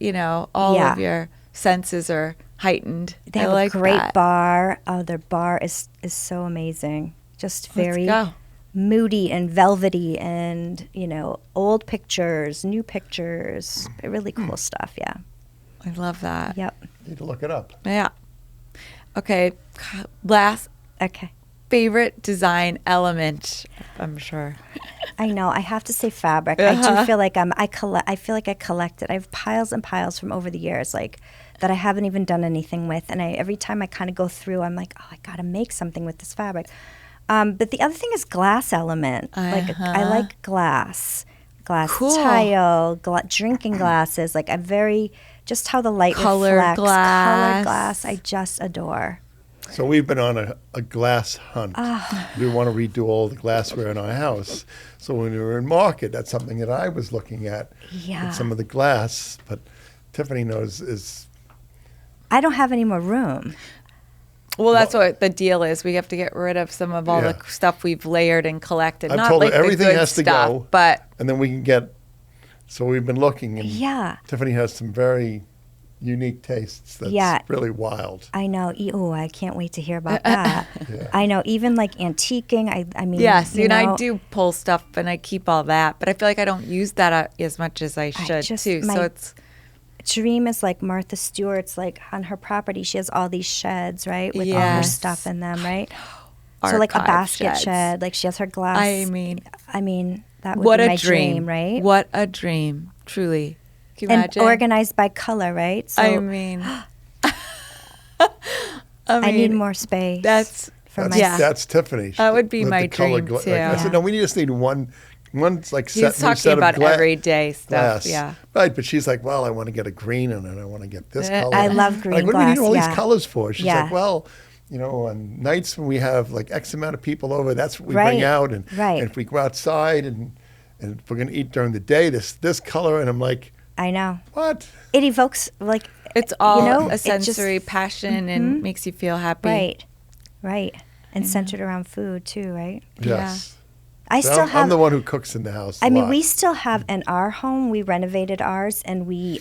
Speaker 2: all of your senses are heightened.
Speaker 3: They
Speaker 2: I
Speaker 3: have
Speaker 2: like
Speaker 3: a great
Speaker 2: that.
Speaker 3: bar. Oh, their bar is so amazing. Just very
Speaker 2: Let's go.
Speaker 3: moody and velvety and, old pictures, new pictures. Really cool stuff, yeah.
Speaker 2: I love that.
Speaker 3: Yep.
Speaker 4: Need to look it up.
Speaker 2: Yeah. Okay. Last
Speaker 3: Okay.
Speaker 2: favorite design element, I'm sure.
Speaker 3: I know. I have to say fabric. I do feel like I feel like I collect it. I have piles and piles from over the years, like that I haven't even done anything with. And every time I kind of go through, I'm like, oh, I got to make something with this fabric. But the other thing is glass element. Like I like glass
Speaker 2: Cool.
Speaker 3: tile, drinking glasses. Like I'm very just how the light
Speaker 2: Colored
Speaker 3: reflects.
Speaker 2: glass.
Speaker 3: Colored glass. I just adore.
Speaker 4: So we've been on a glass hunt. We want to redo all the glassware in our house. So when we were in market, that's something that I was looking at.
Speaker 3: Yeah.
Speaker 4: With some of the glass, but Tiffany knows is
Speaker 3: I don't have any more room.
Speaker 2: Well, that's what the deal is. We have to get rid of some of all
Speaker 4: Yeah.
Speaker 2: the stuff we've layered and collected.
Speaker 4: I've
Speaker 2: Not
Speaker 4: told her
Speaker 2: like
Speaker 4: everything
Speaker 2: the good
Speaker 4: has to
Speaker 2: stuff,
Speaker 4: go.
Speaker 2: but
Speaker 4: and then we can get. So we've been looking, and
Speaker 3: Yeah.
Speaker 4: Tiffany has some very unique tastes. That's
Speaker 3: Yeah.
Speaker 4: really wild.
Speaker 3: I know. Oh, I can't wait to hear about that. I know. Even like antiquing. I mean.
Speaker 2: yes,
Speaker 3: you
Speaker 2: and I
Speaker 3: know,
Speaker 2: do pull stuff and I keep all that, but I feel like I don't use that as much as I should too.
Speaker 3: my
Speaker 2: So it's
Speaker 3: dream is like Martha Stewart's, like on her property, she has all these sheds, right, with all her
Speaker 2: Yes.
Speaker 3: stuff in them, right? So like a
Speaker 2: archive
Speaker 3: basket
Speaker 2: sheds.
Speaker 3: shed, like she has her glass.
Speaker 2: I mean,
Speaker 3: that would
Speaker 2: what
Speaker 3: be
Speaker 2: a
Speaker 3: my
Speaker 2: dream,
Speaker 3: right?
Speaker 2: What a dream, truly. Can you
Speaker 3: And
Speaker 2: imagine?
Speaker 3: organized by color, right? So
Speaker 2: I mean,
Speaker 3: I need more space.
Speaker 2: That's
Speaker 3: for
Speaker 4: That's,
Speaker 3: my.
Speaker 2: Yeah.
Speaker 4: that's Tiffany.
Speaker 2: That would be
Speaker 4: With
Speaker 2: my
Speaker 4: the color
Speaker 2: dream,
Speaker 4: I
Speaker 2: too.
Speaker 4: said, no, we just need one like
Speaker 2: He's
Speaker 4: set, new
Speaker 2: talking
Speaker 4: set
Speaker 2: about
Speaker 4: of
Speaker 2: everyday stuff.
Speaker 4: glass.
Speaker 2: Yeah.
Speaker 4: Right, but she's like, well, I want to get a green in it. I want to get this color.
Speaker 3: I love
Speaker 4: I'm
Speaker 3: green
Speaker 4: like, what do we need
Speaker 3: glass,
Speaker 4: all
Speaker 3: yeah.
Speaker 4: these colors for? She's
Speaker 3: Yeah.
Speaker 4: like, well, on nights when we have like X amount of people over, that's what we
Speaker 3: Right,
Speaker 4: bring out. And,
Speaker 3: right.
Speaker 4: and if we go outside and if we're going to eat during the day, this color. And I'm like,
Speaker 3: I know.
Speaker 4: what?
Speaker 3: It evokes like.
Speaker 2: It's all
Speaker 3: it
Speaker 2: a
Speaker 3: just-
Speaker 2: sensory passion and makes you feel happy.
Speaker 3: Right. And centered around food too, right?
Speaker 4: Yes. I'm the one who cooks in the house.
Speaker 3: I mean, we still have in our home. We renovated ours, and we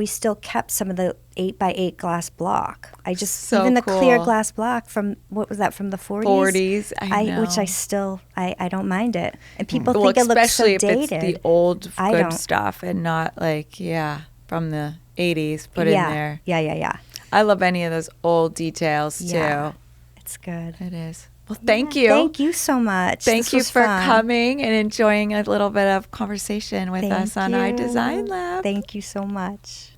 Speaker 3: still kept some of the 8x8 glass block. Even the clear glass block from what was that, from the 40s?
Speaker 2: 40s. I know.
Speaker 3: Which I don't mind it. And people think it looks so dated.
Speaker 2: Especially if it's the old good stuff and not like from the 80s. Put in there.
Speaker 3: Yeah.
Speaker 2: I love any of those old details too.
Speaker 3: It's good.
Speaker 2: It is. Well, thank you.
Speaker 3: Thank you so much.
Speaker 2: Thank you for coming and enjoying a little bit of conversation with us on iDesign Lab.
Speaker 3: Thank you so much.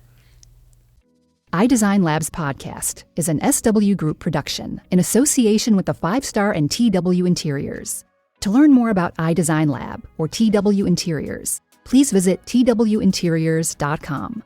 Speaker 1: iDesign Lab's podcast is an SW Group production in association with the 5-Star and TW Interiors. To learn more about iDesign Lab or TW Interiors, please visit twinteriors.com.